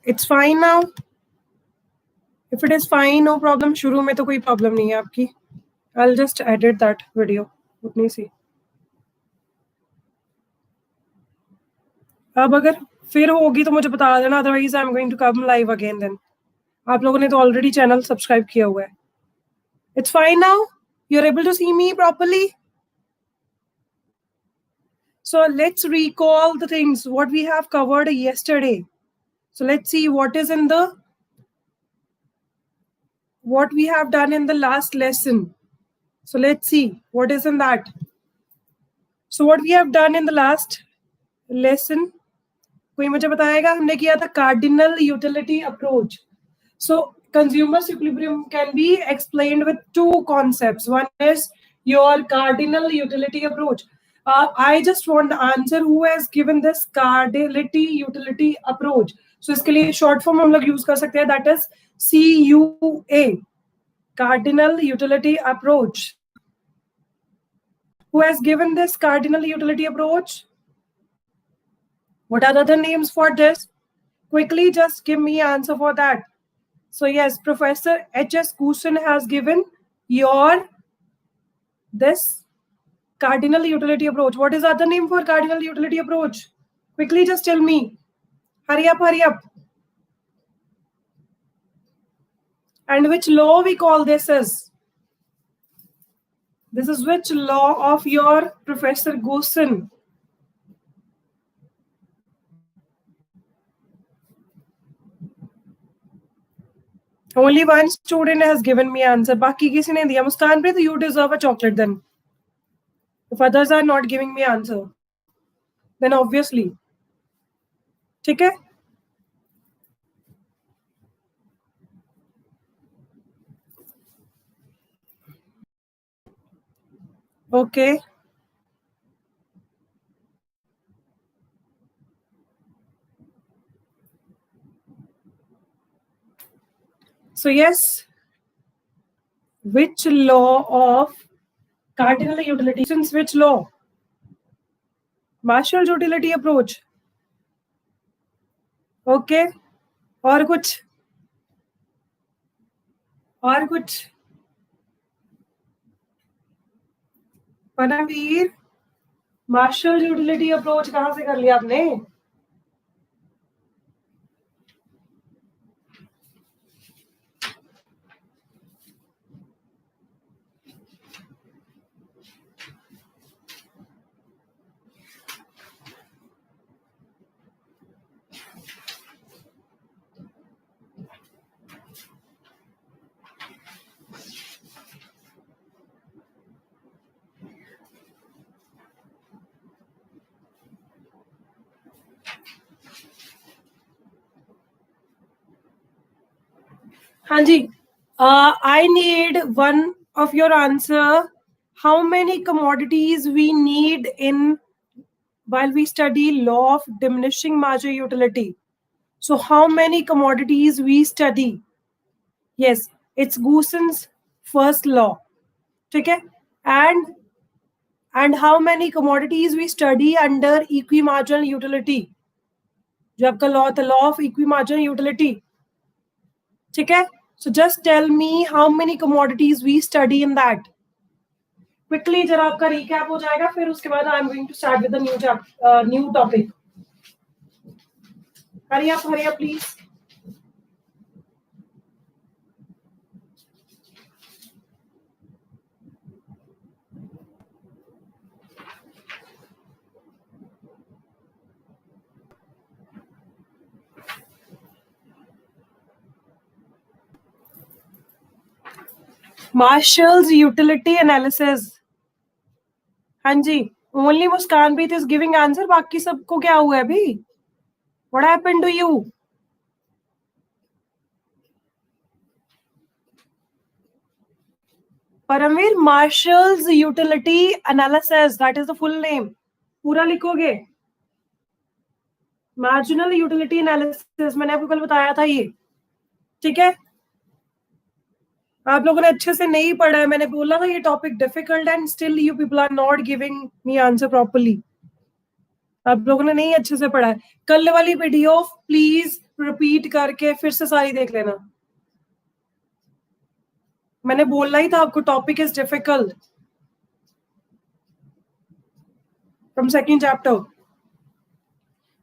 It's fine now. If it is fine, no problem. शुरू में तो कोई problem नहीं है आपकी. I'll just edit that video. उतनी सी. अब अगर फिर होगी तो मुझे बता देना, otherwise I'm going to come live again then. आप लोगों ने तो already channel subscribe किया हुआ है. It's fine now. You're able to see me properly. So let's recall the things what we have covered yesterday. So let's see what we have done in the last lesson. So let's see what is in that. So what we have done in the last lesson, कोई मुझे बताएगा, हमने किया था cardinal utility approach. So consumer's equilibrium can be explained with two concepts. One is your cardinal utility approach. I just want the answer who has given this cardinality utility approach. So इसके लिए short form हम लोग use कर सकते हैं, that is CUA, cardinal utility approach. Who has given this cardinal utility approach? What are the other names for this? Quickly, just give me answer for that. So yes, Professor H.S. Goosen has given this cardinal utility approach. What is the other name for cardinal utility approach? Quickly, just tell me. Hurry up, hurry up. And which law we call this as? This is which law of your Professor Goosen? Only one student has given me answer. बाकी किसी ने दिया. मुस्कान पे, you deserve a chocolate then. If others are not giving me answer, then obviously. ठीक है? Okay. So yes, which law of cardinal utility? Since which law? Marshall's utility approach. Okay. और कुछ? और कुछ? परमवीर, मार्शल यूटिलिटी अप्रोच कहाँ से कर लिया आपने? हाँ जी. I need one of your answer. How many commodities we need in while we study law of diminishing marginal utility? So how many commodities we study? Yes, it's Goosen's first law. ठीक है? And how many commodities we study under equimarginal utility? जो आपका law था, law of equimarginal utility. ठीक है? So just tell me how many commodities we study in that. Quickly, जरा आपका recap हो जाएगा, फिर उसके बाद I'm going to start with the new topic. Hurry up, please. Marshall's utility analysis. हाँ जी, only Muskanpreet is giving answer. बाकी सबको क्या हुआ है अभी? What happened to you? Paramveer, Marshall's utility analysis. That is the full name. पूरा लिखोगे? Marginal utility analysis. मैंने आपको कल बताया था ये. ठीक है? आप लोगों ने अच्छे से नहीं पढ़ा है. मैंने बोला था ये topic difficult and still you people are not giving me answer properly. आप लोगों ने नहीं अच्छे से पढ़ा है. कल वाली वीडियो प्लीज रिपीट करके फिर से सारी देख लेना। मैंने बोलना ही था आपको, topic is difficult from second chapter.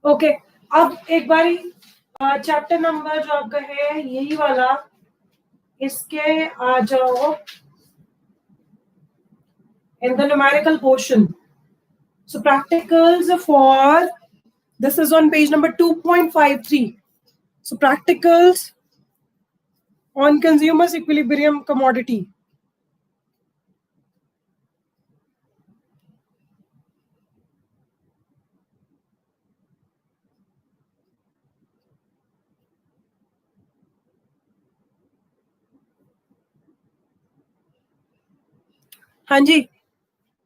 Okay, अब एक बारी चैप्टर नंबर जो आपका है यही वाला, इसके आ जाओ in the numerical portion. So practicals for, this is on page number 2.53. So practicals on consumers equilibrium commodity. हाँ जी,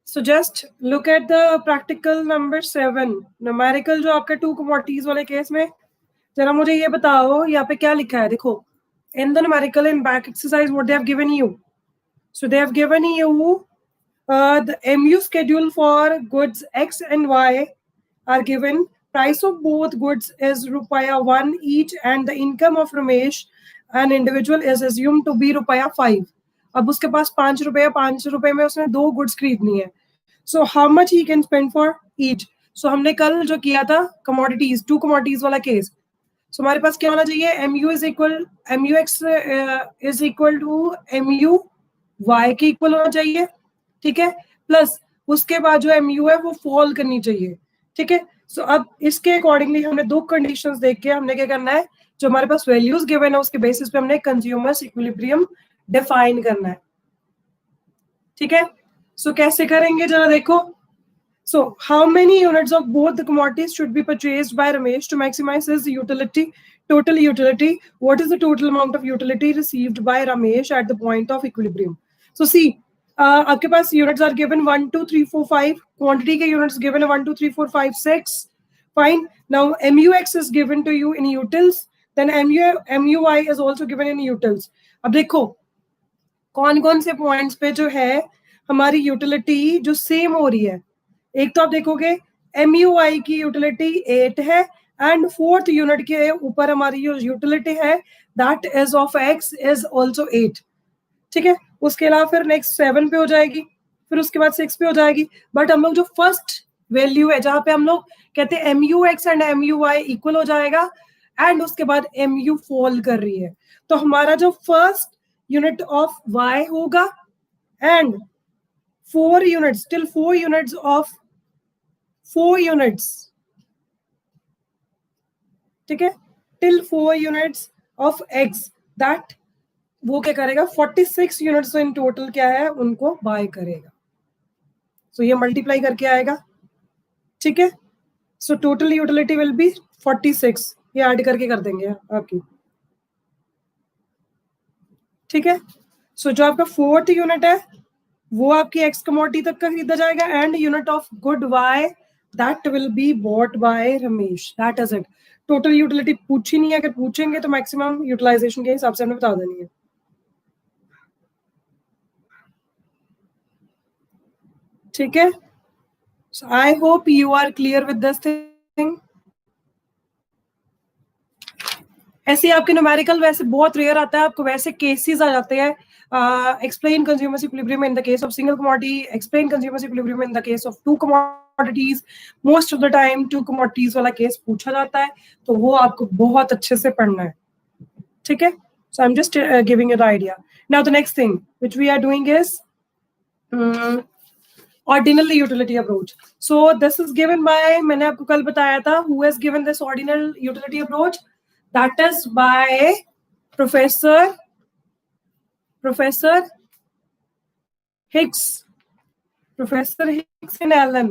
so just look at the practical number 7, numerical जो आपके 2 commodities वाले केस में। जरा मुझे ये बताओ यहाँ पे क्या लिखा है, देखो in the numerical in back exercise what they have given you. So they have given you the MU schedule for goods X and Y are given. Price of both goods is ₹1 each and the income of Ramesh an individual is assumed to be ₹5. अब उसके पास ₹5 में उसने 2 goods खरीदनी है। So how much he can spend for each? So हमने कल जो किया था commodities, 2 commodities वाला केस, so हमारे पास क्या होना चाहिए, MUX is equal to MUY के इक्वल होना चाहिए, ठीक है, प्लस उसके बाद जो MU है वो फॉल करनी चाहिए, ठीक है। सो अब इसके अकॉर्डिंगली हमने 2 कंडीशंस देख के हमने क्या करना है, जो हमारे पास वैल्यूज गिवन है उसके बेसिस पे हमने कंज्यूमर्स इक्विलिब्रियम डिफाइन करना है, ठीक है। सो कैसे करेंगे जरा देखो। So how many units of both the commodities should be purchased by Ramesh to maximize his utility, total utility? What is the total amount of utility received by Ramesh at the point of equilibrium? So see, आपके पास units are given 1, 2, 3, 4, 5. Quantity के units given 1, 2, 3, 4, 5, 6. Fine. Now MUX is given to you in utils. Then MUY is also given in utils. अब देखो कौन कौन से points पे जो है हमारी यूटिलिटी जो सेम हो रही है। एक तो आप देखोगे MUI की यूटिलिटी 8 है एंड 4th यूनिट के ऊपर हमारी जो यूटिलिटी है that is of X is also 8, ठीक है। उसके अलावा फिर नेक्स्ट 7 पे हो जाएगी, फिर उसके बाद 6 पे हो जाएगी। बट हम लोग जो फर्स्ट वैल्यू है जहां पे हम लोग कहते हैं MUX एंड MUY इक्वल हो जाएगा एंड उसके बाद MU फॉल कर रही है, तो हमारा जो फर्स्ट यूनिट ऑफ Y होगा and 4 units till 4 units of 4 units, ठीक है, till 4 units of X that वो क्या करेगा 46 यूनिट्स इन टोटल क्या है उनको बाय करेगा। सो ये मल्टीप्लाई करके आएगा, ठीक है। So total utility will be 46, ये ऐड करके कर देंगे आपकी, ठीक है। सो जो आपका 4th यूनिट है वो आपकी X कमोडिटी तक का खरीदा जाएगा and unit of good Y that will be bought by Ramesh, that is it. Total utility पूछी नहीं है, अगर पूछेंगे तो मैक्सिमम यूटिलाइजेशन के हिसाब से हमने बता देनी है, ठीक है। So I hope you are clear with this thing. ऐसे आपके न्यूमेरिकल वैसे बहुत रेयर आता है, आपको वैसे केसेस आ जाते हैं, explain consumers equilibrium in the case of single commodity, explain consumers equilibrium in the case of 2 commodities. most of the time 2 commodities वाला केस पूछा जाता है, तो वो आपको बहुत अच्छे से पढ़ना है, ठीक है। so I'm just giving you the idea. Now the next thing which we are doing is ordinal utility approach. So this is given by, मैंने आपको कल बताया था, who has given this ordinal utility approach? That is by Professor Hicks, Professor Hicks and Allen,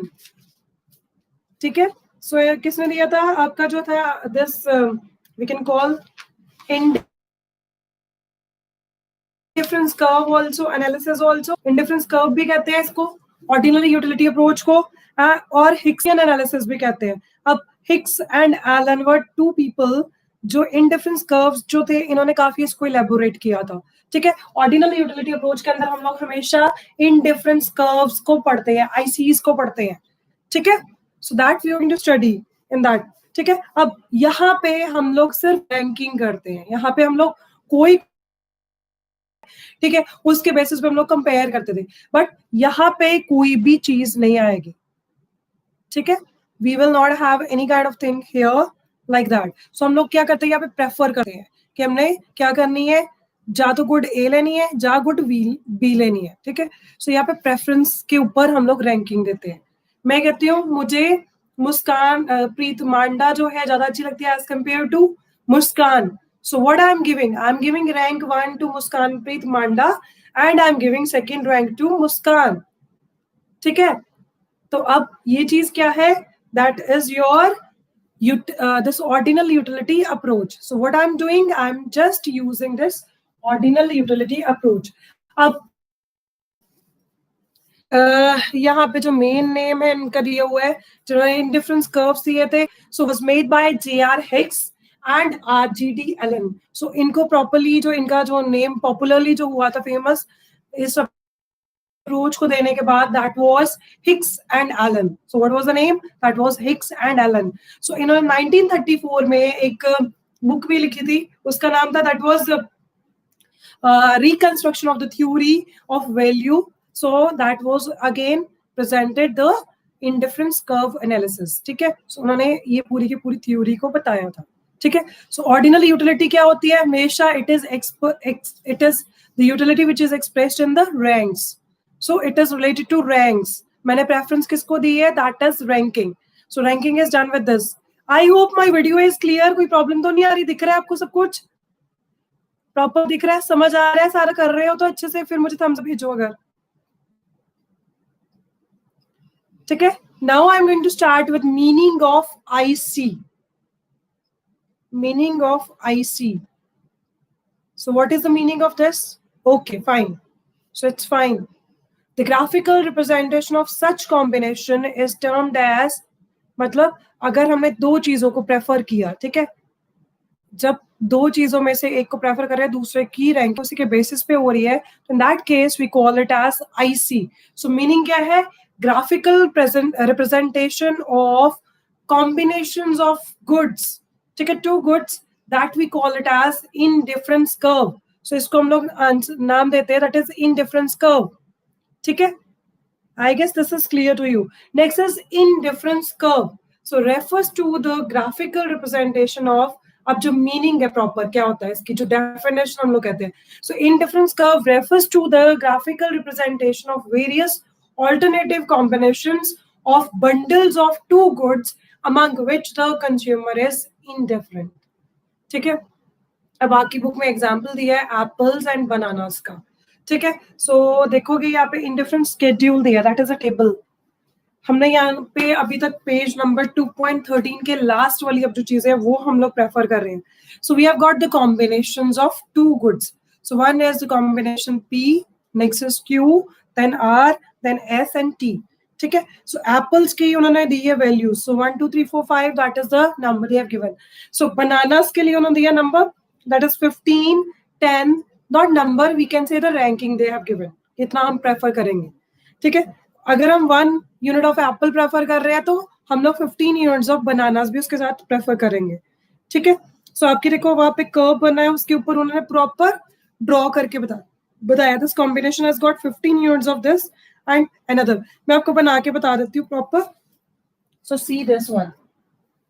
ठीक है। सो किसने दिया था आपका जो था this we can call indifference curve also, analysis also, indifference curve भी कहते हैं इसको, ऑर्डिनरी यूटिलिटी अप्रोच को, और हिक्सियन एनालिसिस भी कहते हैं। अब Hicks and Allen were 2 people जो इंडिफरेंस कर्व्स जो थे इन्होंने काफी इसको इलेबोरेट किया था, ठीक है। ऑर्डिनल यूटिलिटी अप्रोच के अंदर हम लोग हमेशा इंडिफरेंस कर्व्स को पढ़ते हैं, आईसीज को पढ़ते हैं, ठीक है। So that we are going to study in that. ठीक है, अब यहाँ पे हम लोग सिर्फ रैंकिंग करते हैं, यहाँ पे हम लोग कोई, ठीक है, उसके बेसिस पे हम लोग कंपेयर करते थे, बट यहाँ पे कोई भी चीज नहीं आएगी, ठीक है, we will not have any kind of thing here like that. So हम लोग क्या करते हैं, यहाँ पे प्रेफर करते हैं कि हमने क्या करनी है, जा तो गुड ए लेनी है, जा गुड बी लेनी है, ठीक है। सो यहाँ पे प्रेफरेंस के ऊपर हम लोग रैंकिंग देते हैं। मैं कहती हूँ मुझे मुस्कान प्रीत मांडा जो है ज्यादा अच्छी लगती है as compare to Muskan. So what I am giving rank 1 to Muskanpreet Manda and I am giving second rank to Muskan, ठीक है। तो अब ये चीज क्या है, that is your this ordinal utility approach. So what I'm doing, I'm just using this ordinal utility approach. अब यहाँ पे जो मेन नेम है इनका दिया हुआ है, जिन्होंने इंडिफरेंस कर्व्स दिए थे, so was made by J.R. Hicks and R.G.D. Allen. सो इनको प्रॉपरली जो इनका जो नेम पॉपुलरली जो हुआ था फेमस इस अप्रोच को देने के बाद, that was Hicks and Allen. So what was the name, that was Hicks and Allen. So इन्होंने 1934 में एक बुक भी लिखी थी, उसका नाम था, that was reconstruction of the theory of value. So that was again presented the indifference curve analysis, ठीक है. so उन्होंने ये पूरी की पूरी थ्योरी को बताया था, ठीक है. so ordinal utility क्या होती है, हमेशा it is the utility which is expressed in the ranks. so it is related to ranks. मैंने preference किसको दी है, that is ranking. so ranking is done with this. I hope my video is clear. कोई problem तो नहीं आ रही, दिख रहा है आपको सब कुछ प्रॉपर दिख रहा है, समझ आ रहा है, सारा कर रहे हो तो अच्छे से, फिर मुझे थम्स अप भेजो अगर, ठीक है. Now I am going to start with meaning of IC. Meaning of IC. So what is the meaning of this? Okay fine, so it's fine. The graphical representation of such combination is termed as, मतलब अगर हमने दो चीजों को prefer किया, ठीक है, जब दो चीजों में से एक को प्रेफर कर रहे हैं, दूसरे की रैंक उसी के बेसिस पे हो रही है, तो in that case we call it as IC. So meaning क्या है, graphical representation of combinations of goods, ठीक है, two goods, that we call it as indifference curve. So इसको हम लोग नाम देते हैं, दैट इज इनडिफरेंस कर्व, ठीक है. I guess this is clear to you. Next is indifference curve. So refers to the graphical representation of, अब जो मीनिंग है प्रॉपर क्या होता है इसकी, जो डेफिनेशन हम लोग कहते हैं. So indifference curve refers to the graphical representation of various alternative combinations of bundles of two goods among which the consumer is indifferent, ठीक है. अब बाकी बुक में एग्जांपल दिया है एप्पल्स एंड बनानास का, ठीक है. सो देखोगे यहाँ पे इंडिफरेंट स्केड्यूल दिया, दैट इज अ टेबल. हमने यहाँ पे अभी तक पेज नंबर 2.13 के लास्ट वाली अब जो चीजें हैं वो हम लोग प्रेफर कर रहे हैं. So we have got the combinations of two goods. So one is the combination P, next is Q, then R, then S and T, ठीक है. सो एप्पल्स की उन्होंने दी है values. So 1 2 3 4 5 that is the number they have given. So bananas के लिए उन्होंने दिया number, that is 15 10, not number, we can say the ranking they have given, इतना हम प्रेफर करेंगे, ठीक है. अगर हम 1 यूनिट ऑफ एप्पल प्रेफर कर रहे हैं तो हम लोग 15 यूनिट्स ऑफ बनानास भी उसके साथ प्रेफर करेंगे, ठीक है. सो आपकी देखो वहां पे कर्व बना है, उसके ऊपर उन्होंने प्रॉपर ड्रॉ करके बताया this combination has got 15 units of this and another. मैं आपको बना के बता देती हूँ proper. So see this one,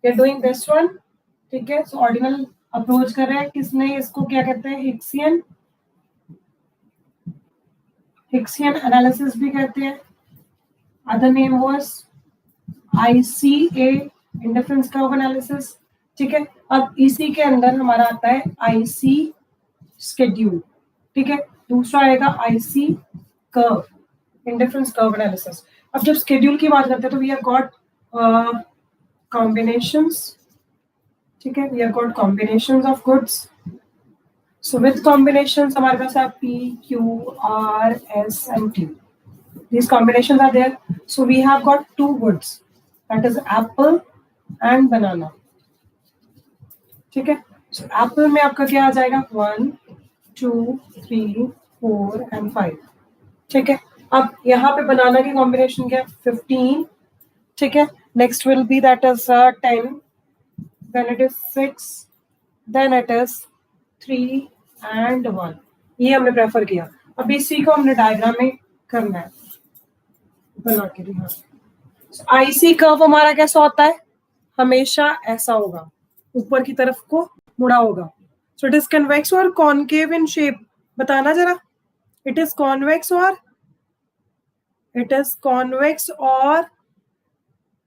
we are doing this one, ठीक है. सो ऑर्डिनल अप्रोच कर रहे हैं, किसने इसको क्या कहते हैं, हिक्सियन एनालिसिस भी कहते हैं. Other name was ICA, indifference curve analysis, ठीक है. अब इसी के अंदर हमारा आता है IC schedule, ठीक है. दूसरा आएगा IC curve, indifference curve analysis. अब जब schedule की बात करते हैं तो we have got combinations, ठीक है. We have got combinations of goods. So with combinations हमारे पास है P, Q, R, S and T. These combinations are there. So we have got two goods, that is apple and banana, ठीक है. So apple में आपका क्या आ जाएगा, 1 2 3 4 and 5, ठीक है. अब यहाँ पे बनाना की कॉम्बिनेशन क्या है, 15, ठीक है. Next will be that is 10, then it is 6, then it is 3 and 1. ये हमने प्रेफर किया. अब इसी को हमने डायग्राम में करना है, बना के दिखा. आईसी कर्व हमारा कैसा होता है? हमेशा ऐसा होगा, ऊपर की तरफ को मुड़ा होगा. सो इट इज कन्वेक्स और कॉनकेव इन शेप. बताना जरा, इट इज कॉन्वेक्स और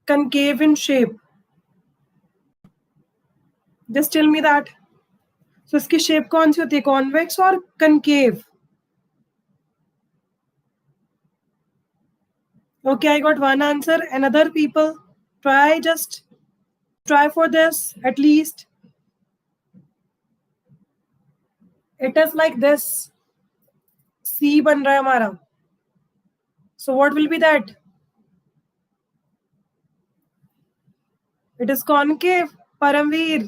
concave in shape. Just tell me that. So इसकी शेप कौन सी होती है, कॉन्वेक्स और concave? Okay, I got one answer. Another people, try for this at least. It is like this. C बन रहा है हमारा. So what will be that? It is concave. Paramvir,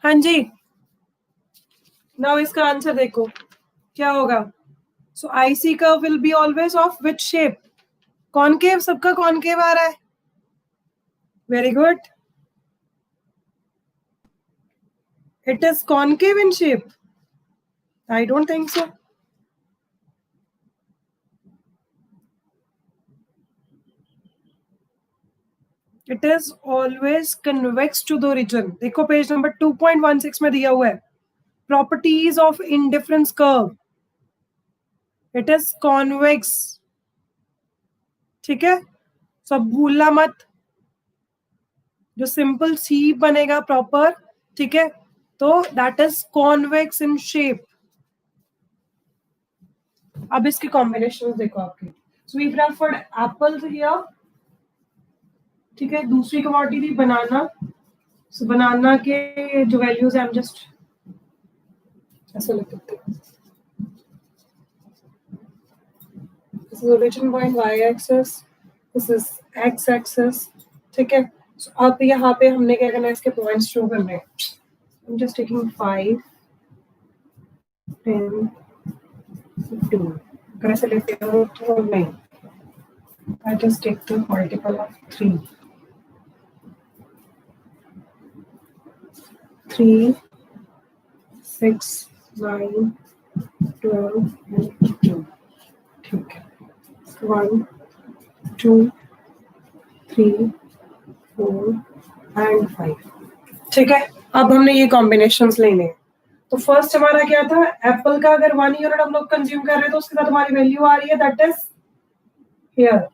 हाँ जी. Now इसका आंसर देखो क्या होगा. So IC curve will be always of which shape? Concave. सबका concave आ रहा है. Very good. It is concave in shape. I don't think so. It is always convex to the origin. देखो page number 2.16 में दिया हुआ है. Properties of indifference curve. It is convex. ठीक है, सब भूलना मत. जो सिंपल सी बनेगा प्रॉपर, ठीक है, तो that is convex in shape. अब इसके कॉम्बिनेशन देखो आपके. So we preferred apples here. ठीक है, दूसरी कमोडिटी थी बनाना. सो बनाना के जो वैल्यूज है, हम जस्ट ऐसे लिख देते हैं. This is origin point y axis, this is x axis. ठीक है, सो अब यहाँ पे हमने क्या करना है, इसके पॉइंट्स शो करने हैं. I'm just taking 5, 10, 15. अगर ऐसे लेते हो तो नहीं, I just take the multiple of 3. 3, 6, 9, 12 and 15. ठीक है, 1, 2, 3, 4 and 5. ठीक है, अब हमने ये कॉम्बिनेशंस लेने हैं. तो फर्स्ट हमारा क्या था, एप्पल का अगर 1 यूनिट हम लोग कंज्यूम कर रहे हैं तो उसके साथ हमारी वैल्यू आ रही है, that is here.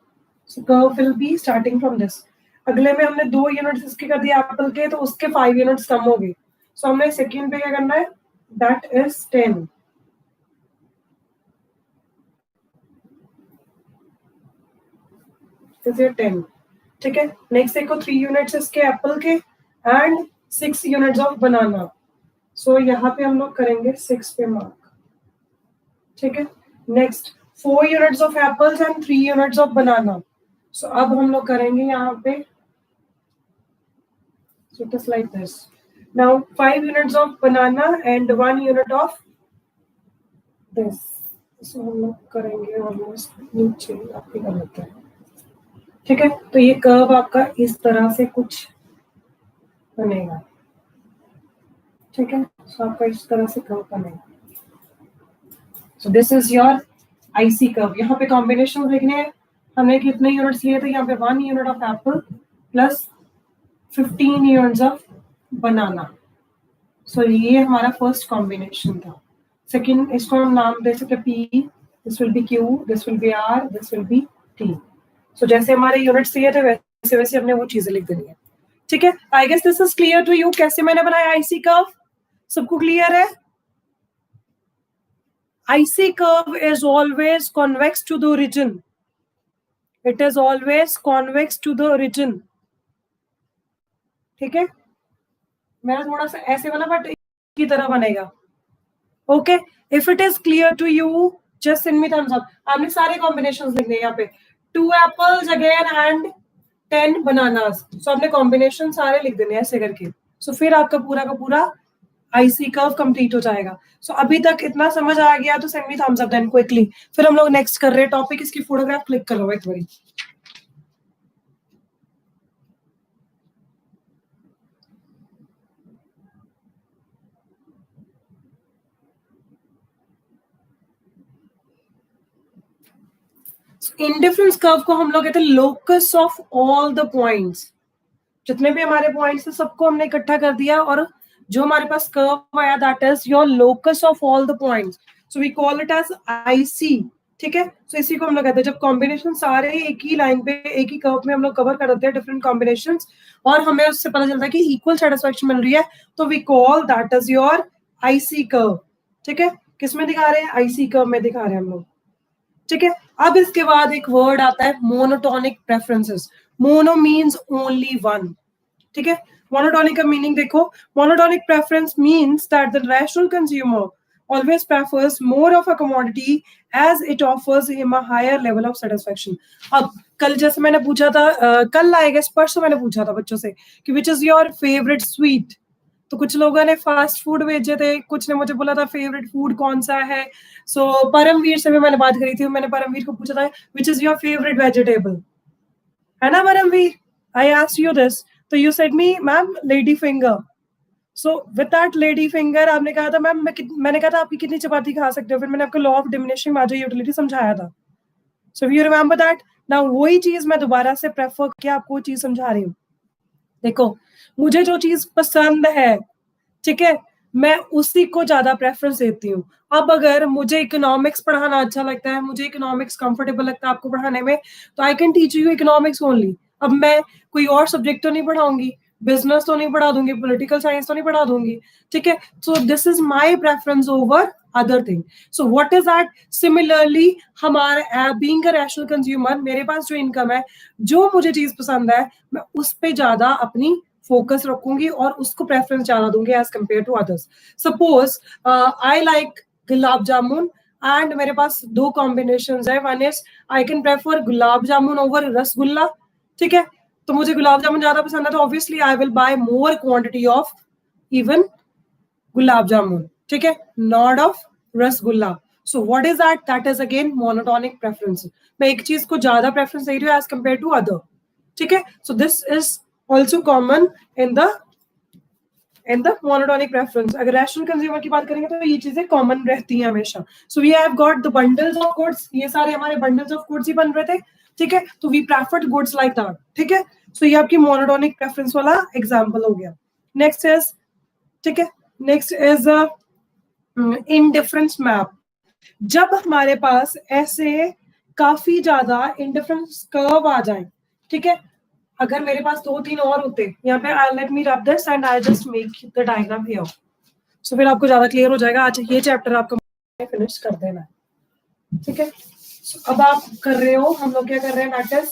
So curve will be starting from this. अगले में हमने 2 यूनिट्स इसके कर दिए एप्पल के, तो उसके 5 यूनिट्स कम हो गए. सो हमने सेकंड पे क्या करना है, दैट इज 10. इज ये 10. ठीक है, नेक्स्ट देखो 3 यूनिट्स इसके एप्पल के एंड 6 यूनिट्स ऑफ बनाना. सो यहाँ पे हम लोग करेंगे 6 पे मार्क. ठीक है, next 4 units of apples and 3 units of banana. So अब हम लोग करेंगे यहाँ पे, so it is like this. Now 5 units of banana and 1 unit of this. So हम लोग करेंगे ऑलमोस्ट नीचे आपके कर लेते हैं. ठीक है, तो ये कर्व आपका इस तरह से कुछ बनेगा. ठीक है, सो आपका इस तरह से कर्व बनेगा. सो this is your IC curve. यहाँ पे कॉम्बिनेशन लिखने हैं. हमने कितने यूनिट्स लिए थे, यहाँ पे 1 unit of apple plus 15 units of banana. So ये हमारा फर्स्ट कॉम्बिनेशन था. सेकंड, इसको हम नाम दे सकते P, this will be Q, this will be R, this will be T. So जैसे हमारे यूनिट्स लिए थे वैसे वैसे हमने वो चीजें लिख देनी है. ठीक है, I guess this is clear to you. कैसे मैंने बनाया आईसी कर्व, सबको क्लियर है? IC curve is always convex to the origin. It is always convex to the origin. ठीक है, मेरा थोड़ा सा ऐसे बना बट की तरह बनेगा. Okay, if it is clear to you just send me thumbs up. आपने सारे कॉम्बिनेशंस लिखने हैं यहाँ पे. 2 apples again and 10 bananas. So आपने कॉम्बिनेशन सारे लिख देने ऐसे करके. सो फिर आपका पूरा का पूरा आईसी कर्व कंप्लीट हो जाएगा. सो अभी तक इतना समझ आ गया तो send me thumbs up then quickly. फिर हम लोग नेक्स्ट कर रहे हैं टॉपिक. इसकी फोटोग्राफ क्लिक कर लो एक बारी. इंडिफरेंस कर्व को हम लोग कहते हैं locus of all the points. जितने भी हमारे पॉइंट्स हैं सबको हमने इकट्ठा कर दिया और जो हमारे पास कर्व आया that is your locus of all the points, so we call it as IC. ठीक है, सो इसी को हम लोग कहते हैं जब कॉम्बिनेशन सारे एक ही लाइन पे एक ही कर्व में हम लोग कवर कर देते हैं डिफरेंट कॉम्बिनेशंस और हमें उससे पता चलता है कि इक्वल सेटिस्फेक्शन मिल रही है, तो we call that is your IC curve. ठीक है, किसमें दिखा रहे हैं? आईसी कर्व में दिखा रहे हैं हम लोग। ठीक है, अब इसके बाद एक वर्ड आता है monotonic preferences. Mono means only one. ठीक है, मोनोटोनिक का मीनिंग देखो, monotonic preference means that the rational consumer always prefers more of a commodity as it offers him a higher level of satisfaction। अब कल जैसे मैंने पूछा था कल आएगा परसों मैंने पूछा था बच्चों से कि विच इज योर फेवरेट स्वीट, तो कुछ लोगों ने फास्ट फूड भेजे थे, कुछ ने मुझे बोला था फेवरेट फूड कौन सा है। सो परमवीर से भी मैंने बात करी थी, मैंने परमवीर को पूछा था which is your favourite vegetable, है ना Paramvir? I asked you this, तो you said me ma'am lady finger. So with that lady finger आपने कहा था मैम मैंने कहा था आपकी कितनी चपाती खा सकते हो, फिर मैंने आपको law of diminishing marginal utility समझाया था। So you remember that. Now वही चीज मैं दोबारा से प्रेफर किया आपको वो चीज समझा रही हूँ। देखो, मुझे जो चीज पसंद है, ठीक है, मैं उसी को ज्यादा प्रेफरेंस देती हूँ। अब अगर मुझे इकोनॉमिक्स पढ़ाना अच्छा लगता है, मुझे इकोनॉमिक्स कंफर्टेबल लगता है आपको पढ़ाने में, तो I can teach you economics only. अब मैं कोई और सब्जेक्ट तो नहीं पढ़ाऊंगी, बिजनेस तो नहीं पढ़ा दूंगी, पॉलिटिकल साइंस तो नहीं पढ़ा दूंगी। ठीक है, so this is my preference over other thing. So what is that? Similarly हमारे बीइंग अ रैशनल कंज्यूमर, मेरे पास जो इनकम है, जो मुझे चीज पसंद है, मैं उस पे ज्यादा अपनी फोकस रखूंगी और उसको प्रेफरेंस ज्यादा दूंगी as compare to others. Suppose I like gulab jamun and मेरे पास दो कॉम्बिनेशन है, one is I can prefer gulab jamun over rasgulla. ठीक है, तो मुझे गुलाब जामुन ज्यादा पसंद है, तो obviously I will buy more quantity of even gulab jamun. ठीक है, not of rasgulla. So what is that? That is again monotonic preference. मैं एक चीज को ज्यादा प्रेफरेंस दे रही हूँ एज कम्पेयर टू अदर। ठीक है, so this is also common in the monotonic preference। अगर rational consumer की बात करेंगे तो ये चीजें कॉमन रहती हैं हमेशा। So we have got the bundles of goods, ये सारे हमारे बंडल्स ऑफ गुड्स ही बन रहे थे। ठीक है, तो we preferred goods like that. ठीक है, सो ये आपकी मोनोटोनिक प्रेफरेंस वाला एग्जांपल हो गया। नेक्स्ट इज, ठीक है, नेक्स्ट इज इंडिफरेंस मैप। जब हमारे पास ऐसे काफी ज्यादा इंडिफरेंस कर्व आ जाए, ठीक है, अगर मेरे पास दो तीन और होते यहाँ पे, आई let me rub this and I just make the diagram here, so फिर आपको ज्यादा क्लियर हो जाएगा। आज ये चैप्टर आपका फिनिश कर देना है। ठीक है, so, अब आप कर रहे हो, हम लोग क्या कर रहे हैं, that is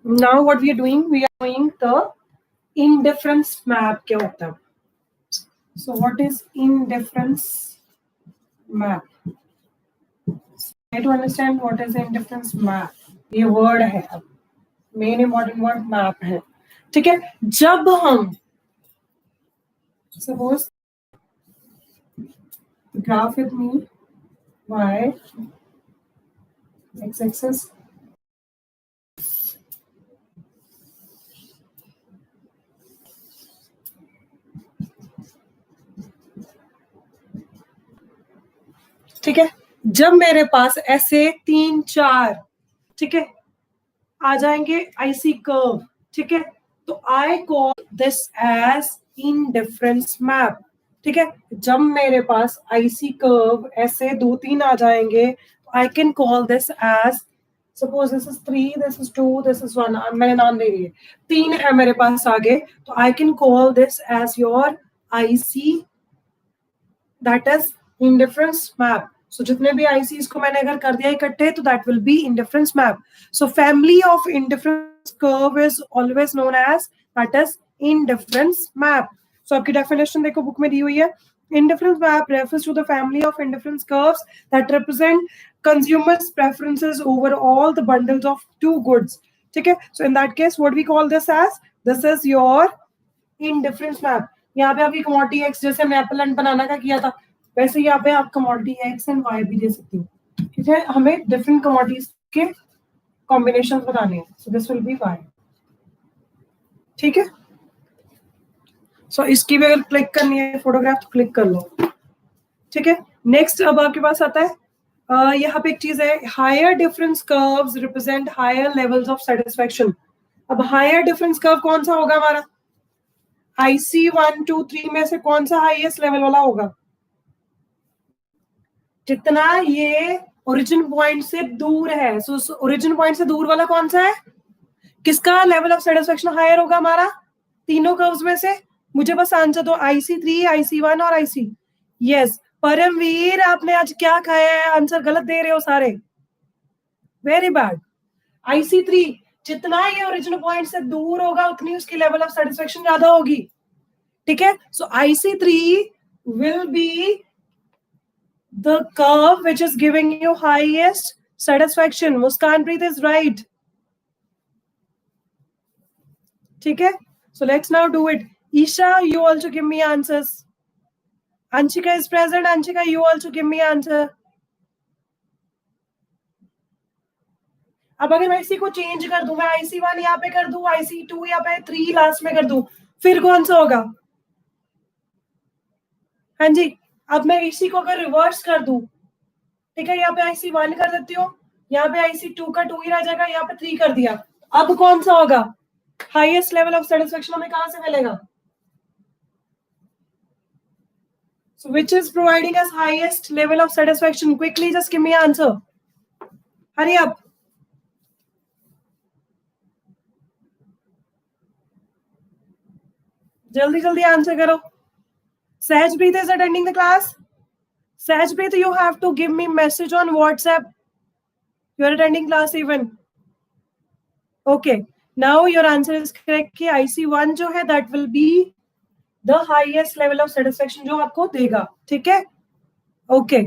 now what we are doing the indifference map। क्या होता है? So what is indifference map? Try to understand what is indifference map। ये वर्ड है, मेन इंपॉर्टेंट वर्ड मैप है। ठीक है, जब हम suppose graph with me y x axis, ठीक है, जब मेरे पास ऐसे 3-4, ठीक है, आ जाएंगे आईसी कर्व, ठीक है, तो I call this as indifference map. ठीक है, जब मेरे पास आईसी कर्व ऐसे 2-3 आ जाएंगे, I can call this as, suppose this is 3, this is 2, this is 1, मैंने नाम दे दिए, 3 है मेरे पास आगे, तो I can call this as your IC, that is indifference map. So जितने भी आईसीज को मैंने अगर कर दिया इकट्ठे, तो that will be indifference map. So family of indifference curve is always known as that is indifference map. So आपकी डेफिनेशन देखो बुक में दी हुई है, indifference map refers to the family of indifference curves that represent consumers preferences over all the bundles of two goods। ठीक है, so in that case what we call this as, this is your indifference map। यहाँ पे आपकी commodity x, जैसे हमने Apple and बनाना का किया था, वैसे यहाँ पे आप commodity x एंड y भी दे सकते हो। ठीक है, हमें डिफरेंट commodities के कॉम्बिनेशन बताने हैं, सो दिस विल बी 5. ठीक है, सो इसकी भी अगर क्लिक करनी है फोटोग्राफ तो क्लिक कर लो. ठीक है, नेक्स्ट अब आपके पास आता है यहाँ पे एक चीज है, higher difference curves represent higher levels of satisfaction. अब हायर डिफरेंस कर्व कौन सा होगा हमारा? IC 1 2 3 में से कौन सा हाईएस्ट लेवल वाला होगा? जितना ये ओरिजिन पॉइंट से दूर है. सो ओरिजिन पॉइंट से दूर वाला कौन सा है? किसका लेवल ऑफ सेटिस्फेक्शन हायर होगा हमारा तीनों कर्व्स में से? मुझे बस आंसर दो, IC3, IC1 और IC. यस, परमवीर आपने आज क्या खाया है? आंसर गलत दे रहे हो सारे, वेरी बैड. IC3, जितना ये ओरिजिनल पॉइंट से दूर होगा उतनी उसकी लेवल ऑफ सेटिस्फेक्शन ज्यादा होगी. ठीक है, so IC3 will be the curve which is giving you highest satisfaction. Muskanpreet is right. ठीक है, so let's now do it. Isha, you also give me answers. Anshika is present. Anshika, you also give me answer. अब अगर मैं इसी को change कर दूं, मैं IC1 यहाँ पे कर दूं, IC2 यहाँ पे 3 लास्ट में कर दूं, फिर कौन सा होगा? हाँ जी, अब मैं इसी को अगर रिवर्स कर दूं, ठीक है, यहाँ पे IC1 कर देती हूँ, यहाँ पे IC2 का 2 ही रह जाएगा, यहाँ पे 3 कर दिया. अब कौन सा होगा? हाईएस्ट लेवल ऑफ सेटिस्फेक्शन हमें कहां से मिलेगा? So which is providing us highest level of satisfaction? Quickly, just give me an answer. Hurry up. जल्दी जल्दी आंसर करो. Sahajpreet is attending the class. Sahajpreet, you have to give me message on WhatsApp. You are attending class even. Okay. Now your answer is correct कि IC1 जो है that will be the highest level of satisfaction जो आपको देगा. ठीक है, okay,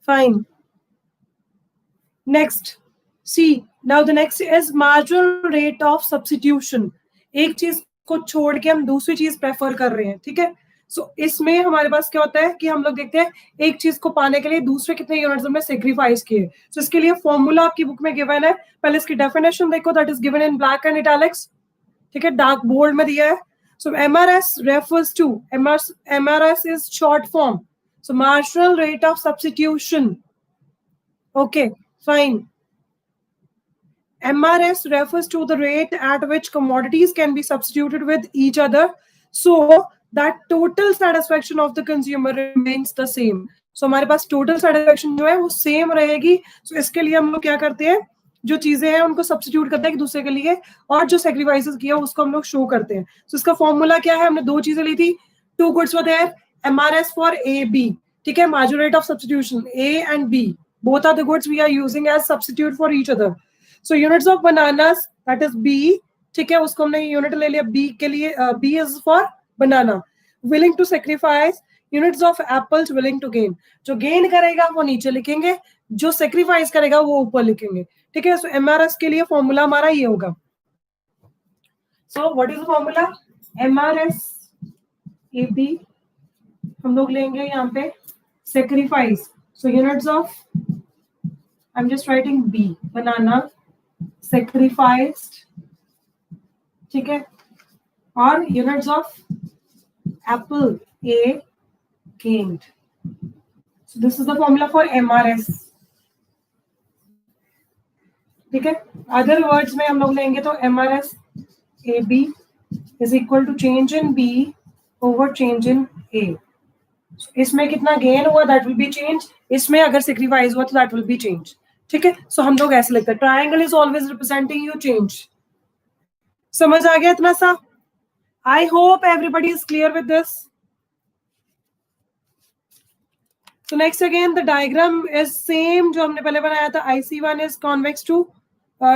fine. Next, see, now the next is marginal rate of substitution. एक चीज को छोड़ के हम दूसरी चीज प्रेफर कर रहे हैं. ठीक है, सो इसमें हमारे पास क्या होता है कि हम लोग देखते हैं एक चीज को पाने के लिए दूसरे कितने यूनिट्स हमने सेक्रीफाइस किए. सो इसके लिए फॉर्मूला आपकी बुक में गिवन है. पहले इसकी डेफिनेशन देखो, that is given in black and italics. ठीक है, डार्क बोल्ड में दिया है. So MRS refers to, MRS is short form. So marginal rate of substitution. Okay, fine. MRS refers to the rate at which commodities can be substituted with each other so that total satisfaction of the consumer remains the same. So हमारे पास total satisfaction जो है वो same रहेगी. So इसके लिए हम लोग क्या करते हैं, जो चीजें हैं उनको सब्स्टिट्यूट करते हैं एक दूसरे के लिए, और जो सेक्रीफाइसेस किया उसको हम लोग शो करते हैं. सो इसका फॉर्मूला क्या है? हमने दो चीजें ली थी, two goods were there, MRS for AB. ठीक है, marginal rate of substitution, A and B both are the goods we are using as substitute for each other. So units of bananas, that is B. ठीक है, उसको हमने unit ले लिया B के लिए. B is for banana. Willing to sacrifice, units of apples willing to gain. जो gain करेगा वो नीचे लिखेंगे, जो सेक्रीफाइस करेगा वो ऊपर लिखेंगे. ठीक है, सो MRS के लिए फॉर्मूला हमारा ये होगा. सो what is the formula? MRS AB हम लोग लेंगे यहाँ पे sacrifice. So units of, I am just writing B, banana sacrificed. ठीक है, और units of Apple A gained. So this is the formula for MRS. ठीक है, अदर वर्ड्स में हम लोग लेंगे तो MRS AB is equal to change in B over change in A. इसमें कितना गेन हुआ दैट विल बी चेंज, इसमें अगर सेक्रीफाइस हुआ तो दैट विल बी चेंज. ठीक है, सो हम लोग ऐसे लिखते हैं, triangle is always representing you change. समझ आ गया इतना सा? I hope everybody is clear with this. So next again the diagram is same जो हमने पहले बनाया था. IC1 is convex to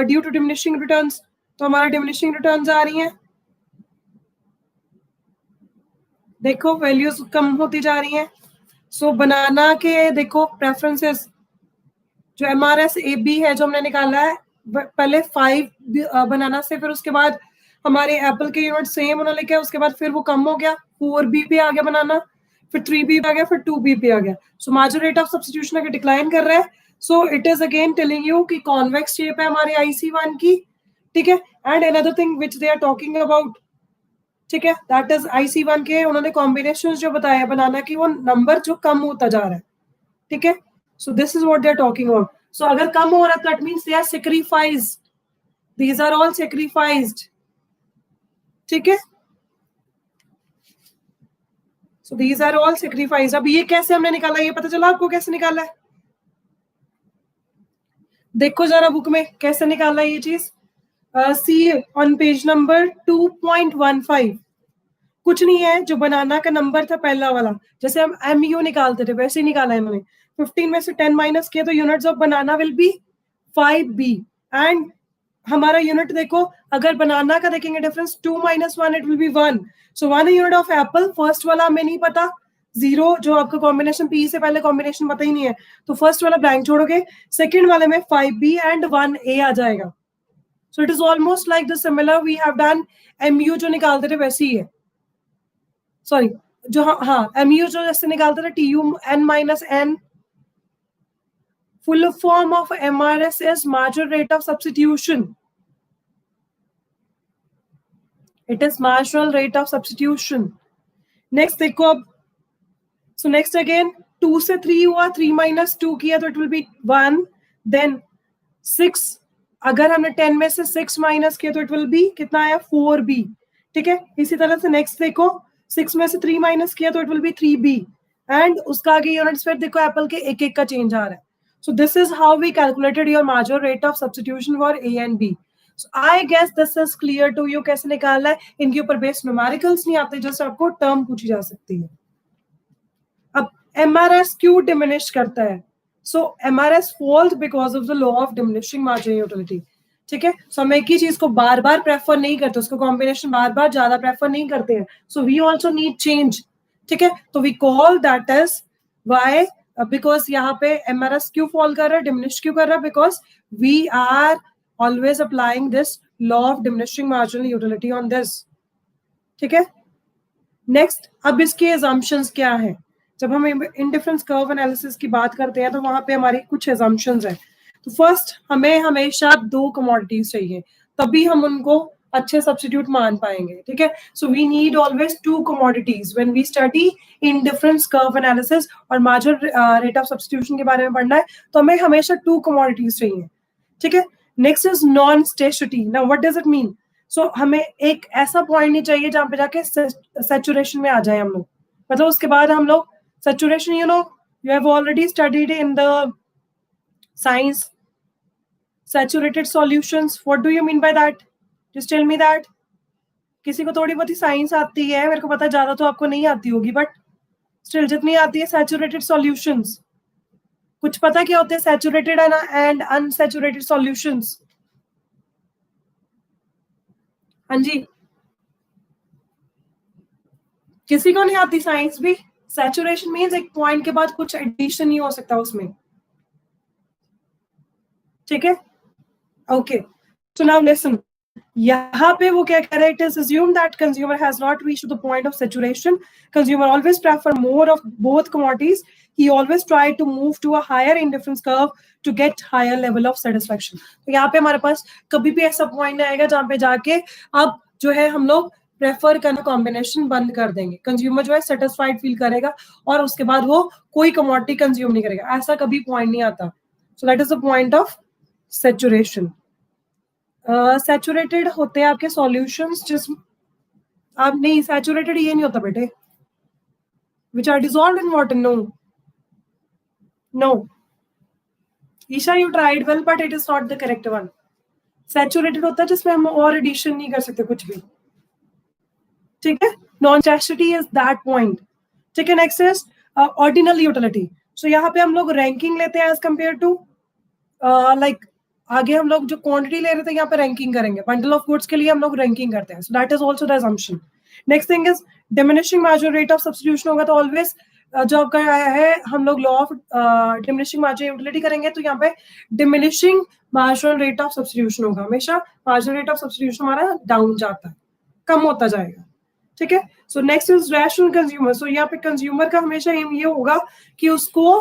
due to diminishing returns. तो हमारा diminishing returns आ रही हैं. देखो वैल्यूज कम होती जा रही हैं. सो बनाना के देखो प्रेफरेंसेस, जो MRS AB है जो हमने निकाला है, पहले 5 बनाना से, फिर उसके बाद हमारे एप्पल के यूनिट सेम उन्होंने लिखे, उसके बाद फिर वो कम हो गया, 4B पे आ गया बनाना, फिर 3B पे आ गया, फिर 2B पे आ गया. So marginal rate of substitution अगर डिक्लाइन कर रहा है so it is again telling you कि कॉन्वेक्स शेप है हमारे IC1 की, ठीक है. And another thing which they are talking about, ठीक है, दैट इज IC1 के उन्होंने कॉम्बिनेशन जो बताया बनाना कि वो नंबर जो कम होता जा रहा है, ठीक है. So this is what they are talking about. So अगर कम हो रहा है that means they are sacrificed, these are all sacrificed, ठीक है. So these are all sacrificed. अब ये कैसे हमने निकाला, ये पता चला आपको कैसे निकाला है? देखो जरा बुक में कैसे निकाला है ये चीज. सी ऑन पेज नंबर 2.15. कुछ नहीं है, जो बनाना का नंबर था पहला वाला, जैसे हम MU निकालते थे वैसे ही निकाला है इन्होंने. 15 में से 10 माइनस किया तो units of banana will be 5B. And हमारा यूनिट देखो, अगर बनाना का देखेंगे difference 2 minus 1 it will be 1. So 1 unit of Apple. First वाला हमें नहीं पता, 0 जो आपका कॉम्बिनेशन P से पहले कॉम्बिनेशन पता ही नहीं है, तो फर्स्ट वाला ब्लैंक छोड़ोगे, सेकंड वाले में 5B एंड 1A आ जाएगा. So it is almost like the similar we have done MU जो निकालते थे वैसे ही है. सॉरी, जो हाँ MU जो जैसे निकालते थे TUN minus N. Full form of MRS is marginal rate of substitution. It is marginal rate of substitution. Next देखो अब. सो नेक्स्ट अगेन 2 से 3 हुआ, 3 माइनस 2 किया तो इट विल बी 1. देन 6, अगर हमने 10 में से 6 माइनस किया तो इट विल बी कितना आया, 4B, ठीक है. इसी तरह से नेक्स्ट देखो, 6 में से 3 माइनस किया तो it will be 3B. And उसका आगे यूनिट्स फिर देखो एप्पल के एक एक का चेंज आ रहा है. So this is how we calculated your marginal rate of substitution for A and B. So I guess this is clear to you. कैसे निकालना है, इनके ऊपर बेस्ड न्यूमेरिकल्स नहीं आते, जस्ट आपको टर्म पूछी जा सकती है. अब MRS क्यों डिमिनिश करता है? So MRS falls because of the law of diminishing marginal utility, ठीक है. सो हम एक ही चीज को बार बार प्रेफर नहीं करते, उसको कॉम्बिनेशन बार बार ज्यादा प्रेफर नहीं करते हैं. So we also need change, ठीक है. तो we call that as Y, because यहाँ पे MRS क्यों फॉल कर रहा है, डिमिनिश क्यों कर रहा है, because we are always applying this law of diminishing marginal utility on this, ठीक है. नेक्स्ट, अब इसके assumptions क्या है. जब हम इंडिफरेंस कर्व एनालिसिस की बात करते हैं तो वहां पे हमारी कुछ assumptions है. तो फर्स्ट, हमें हमेशा 2 कमोडिटीज चाहिए, तभी हम उनको अच्छे सब्स्टिट्यूट मान पाएंगे, ठीक है. So we need always 2 commodities when we study indifference curve analysis. और मार्जिनल रेट ऑफ सब्स्टिट्यूशन के बारे में पढ़ना है तो हमें हमेशा 2 कमोडिटीज चाहिए, ठीक है. नेक्स्ट इज नॉन स्टेशनिटी. Now what does it mean? So हमें एक ऐसा पॉइंट नहीं चाहिए जहां पे जाके सैचुरेशन में आ जाए हम लोग, मतलब उसके बाद हम लोग saturation, you know, you have already studied in the science saturated solutions. What do you mean by that? Just tell me that. किसी को थोड़ी बहुत ही साइंस आती है, मेरे को पता है ज्यादा तो आपको नहीं आती होगी, बट स्टिल जितनी आती है सैचुरेटेड सॉल्यूशंस, कुछ पता क्या होते हैं सैचुरेटेड एंड अनसैचुरेटेड सॉल्यूशंस? हाँ जी, किसी को नहीं आती साइंस भी? सैचुरेशन मींस एक पॉइंट के बाद कुछ एडिशन नहीं हो सकता उसमें, ठीक है. Okay, so now listen. यहाँ पे वो क्या कह रहा है, it is assumed that consumer has not reached the point of saturation. Consumer always prefer more of both commodities. He always try to move to a higher indifference curve to get higher level of satisfaction. तो यहाँ पे हमारे पास कभी भी ऐसा point आएगा जहाँ पे जाके अब जो है हम लोग प्रेफर करना कॉम्बिनेशन बंद कर देंगे. कंज्यूमर जो है सेटिस्फाइड फील करेगा और उसके बाद वो कोई कमोडिटी कंज्यूम नहीं करेगा. ऐसा कभी पॉइंट नहीं आता. सो that is the point of saturation. Saturated होते हैं आपके सॉल्यूशंस जिस आप नहीं, सैचुरेटेड ये नहीं होता बेटे, which are dissolved in water. No no Isha, you tried well but it is not the correct one. Saturated होता है जिसमें हम और एडिशन नहीं कर सकते कुछ भी, ठीक है. नॉन स्टेशनिटी इज दैट पॉइंट, ठीक है. Next is ordinal utility. So यहाँ पे हम लोग रैंकिंग लेते हैं एज कंपेयर टू लाइक आगे हम लोग जो क्वांटिटी ले रहे थे यहाँ पे रैंकिंग करेंगे. बंडल ऑफ गुड्स के लिए हम लोग रैंकिंग करते हैं. So that is also the assumption. Next thing is diminishing marginal rate of substitution होगा तो ऑलवेज जो आपका है हम लोग law of diminishing marginal utility करेंगे तो यहाँ पे diminishing marginal rate of substitution होगा. हमेशा मार्जिनल रेट ऑफ सब्स्टिट्यूशन हमारा डाउन जाता है, कम होता जाएगा, ठीक है. So next is rational consumer. So यहाँ पे कंज्यूमर का हमेशा एम ये होगा कि उसको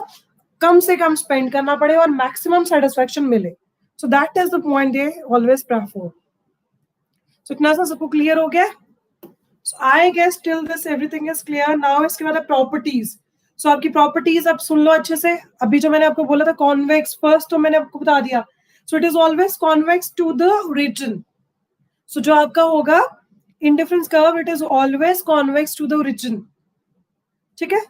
कम से कम स्पेंड करना पड़े और मैक्सिमम सेटिस्फेक्शन मिले. So that is the point they always prefer. So इतना सा सबको क्लियर हो गया? So I guess till this everything is clear. Now इसके बाद प्रॉपर्टीज. सो आपकी प्रॉपर्टीज अब सुन लो अच्छे से. अभी जो मैंने आपको बोला था कॉन्वेक्स फर्स्ट, तो मैंने आपको बता दिया. So it is always convex to the origin. So जो आपका होगा indifference curve, it is always convex to the origin. ठीक है?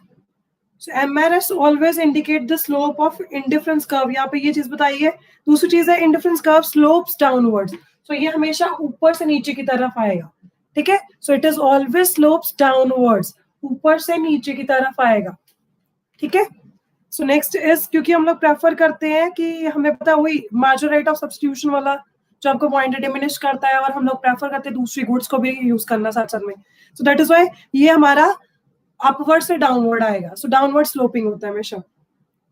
So MRS always indicate the slope of indifference curve. यहाँ पे ये चीज बताइए. दूसरी चीज है indifference curve slopes downwards. So ये हमेशा ऊपर से नीचे की तरफ आएगा. ठीक है? So it is always slopes downwards. ऊपर से नीचे की तरफ आएगा. ठीक है? So next is, क्योंकि हम लोग प्रेफर करते हैं कि हमें पता हुई मार्जिनल रेट ऑफ सब्स्टिट्यूशन वाला जो आपको पॉइंट डिमिनिश करता है, और हम लोग प्रेफर करते हैं दूसरी गुड्स को भी यूज करना साथ साथ में. सो दैट इज व्हाई ये हमारा अपवर्ड से डाउनवर्ड आएगा. सो डाउनवर्ड स्लोपिंग होता है हमेशा.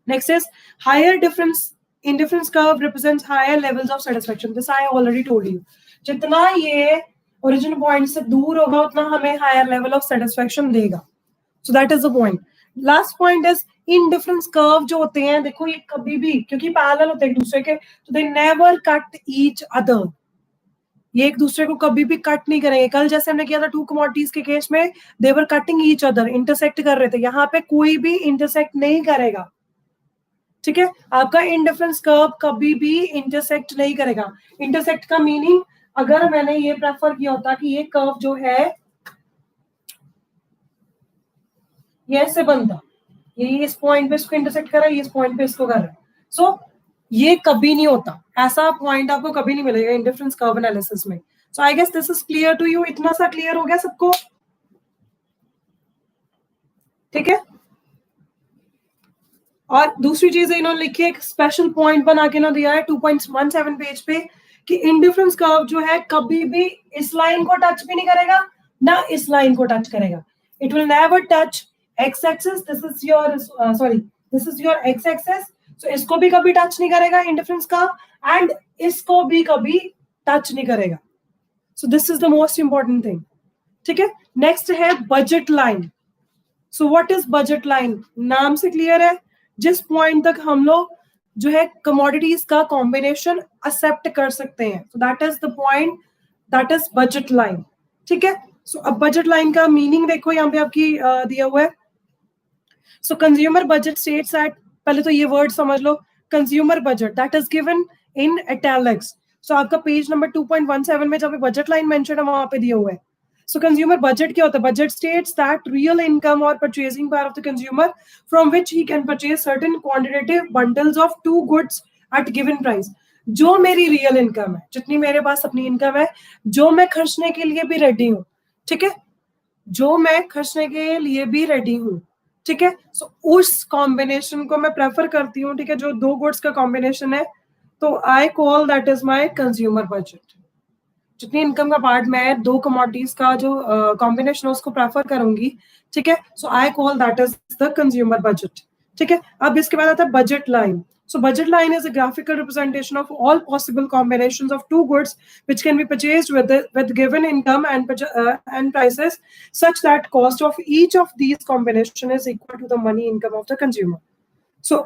Next is higher difference indifference curve represents higher levels of satisfaction. This I already told you. जितना ये ओरिजिनल पॉइंट से दूर होगा उतना हमें हायर लेवल ऑफ सेटिस्फेक्शन देगा. सो that is the point. Last point is indifference curve जो होते हैं, देखो ये कभी भी, क्योंकि पैरेलल होते हैं एक दूसरे के, तो they never cut each other. ये एक दूसरे को कभी भी कट नहीं करेंगे. कल जैसे हमने किया था टू कमोडिटीज के केस में, देवर कटिंग ईच अदर, इंटरसेक्ट कर रहे थे. यहाँ पे कोई भी इंटरसेक्ट नहीं करेगा. ठीक है? आपका इंडिफरेंस कर्व कभी भी इंटरसेक्ट नहीं करेगा. इंटरसेक्ट का मीनिंग, अगर मैंने ये प्रेफर किया होता कि ये कर्व जो है ये ऐसे बनता, ये इस पॉइंट पे इसको इंटरसेक्ट कर रहा है, ये इस पॉइंट पे इसको कर रहा है. सो ये कभी नहीं होता. ऐसा पॉइंट आपको कभी नहीं मिलेगा इंडिफरेंस कर्व एनालिसिस में. So I guess this is clear to you. इतना सा क्लियर हो गया सबको? ठीक है? और दूसरी चीज इन्होंने लिखी है, एक स्पेशल पॉइंट बना के ना दिया है 2.17 पेज पे, कि इंडिफरेंस कर्व जो है कभी भी इस लाइन को टच भी नहीं करेगा, ना इस लाइन को टच करेगा. It will never touch X axis. This is your X axis. So इसको भी कभी टच नहीं करेगा इंडिफरेंस कर्व, एंड इसको भी कभी टच नहीं करेगा. सो this is the most important thing. ठीक है? नेक्स्ट है budget line. So what is budget line? नाम से क्लियर है, जिस पॉइंट तक हम लोग जो है कमोडिटीज का कॉम्बिनेशन एक्सेप्ट कर सकते हैं. So that is the point, that is budget line. ठीक है? सो अब बजट लाइन का मीनिंग देखो, यहाँ पे आपकी दिया हुआ है. So consumer budget states at, पहले तो ये वर्ड समझ लो, consumer budget that is given in italics. So आपका पेज नंबर 2.17 में जब बजट लाइन मेंशन है वहां पे दिया हुआ है. So consumer budget क्या होता है? Budget states that real income or purchasing power of the consumer from which he can purchase certain quantitative bundles of two goods at given price. जो मेरी रियल इनकम है, जितनी मेरे पास अपनी इनकम है, जो मैं खर्चने के लिए भी रेडी हूँ. ठीक है? जो मैं खर्चने के लिए भी रेडी हूँ. ठीक है? सो उस कॉम्बिनेशन को मैं प्रेफर करती हूँ. ठीक है? जो दो गुड्स का कॉम्बिनेशन है, तो I call that is my consumer budget. जितनी इनकम का पार्ट मैं दो कमोडिटीज का जो कॉम्बिनेशन है उसको प्रेफर करूंगी. ठीक है? So I call that is the consumer budget. ठीक है? अब इसके बाद आता है budget line. So budget line is a graphical representation of all possible combinations of two goods which can be purchased with given income and prices such that cost of each of these combination is equal to the money income of the consumer. So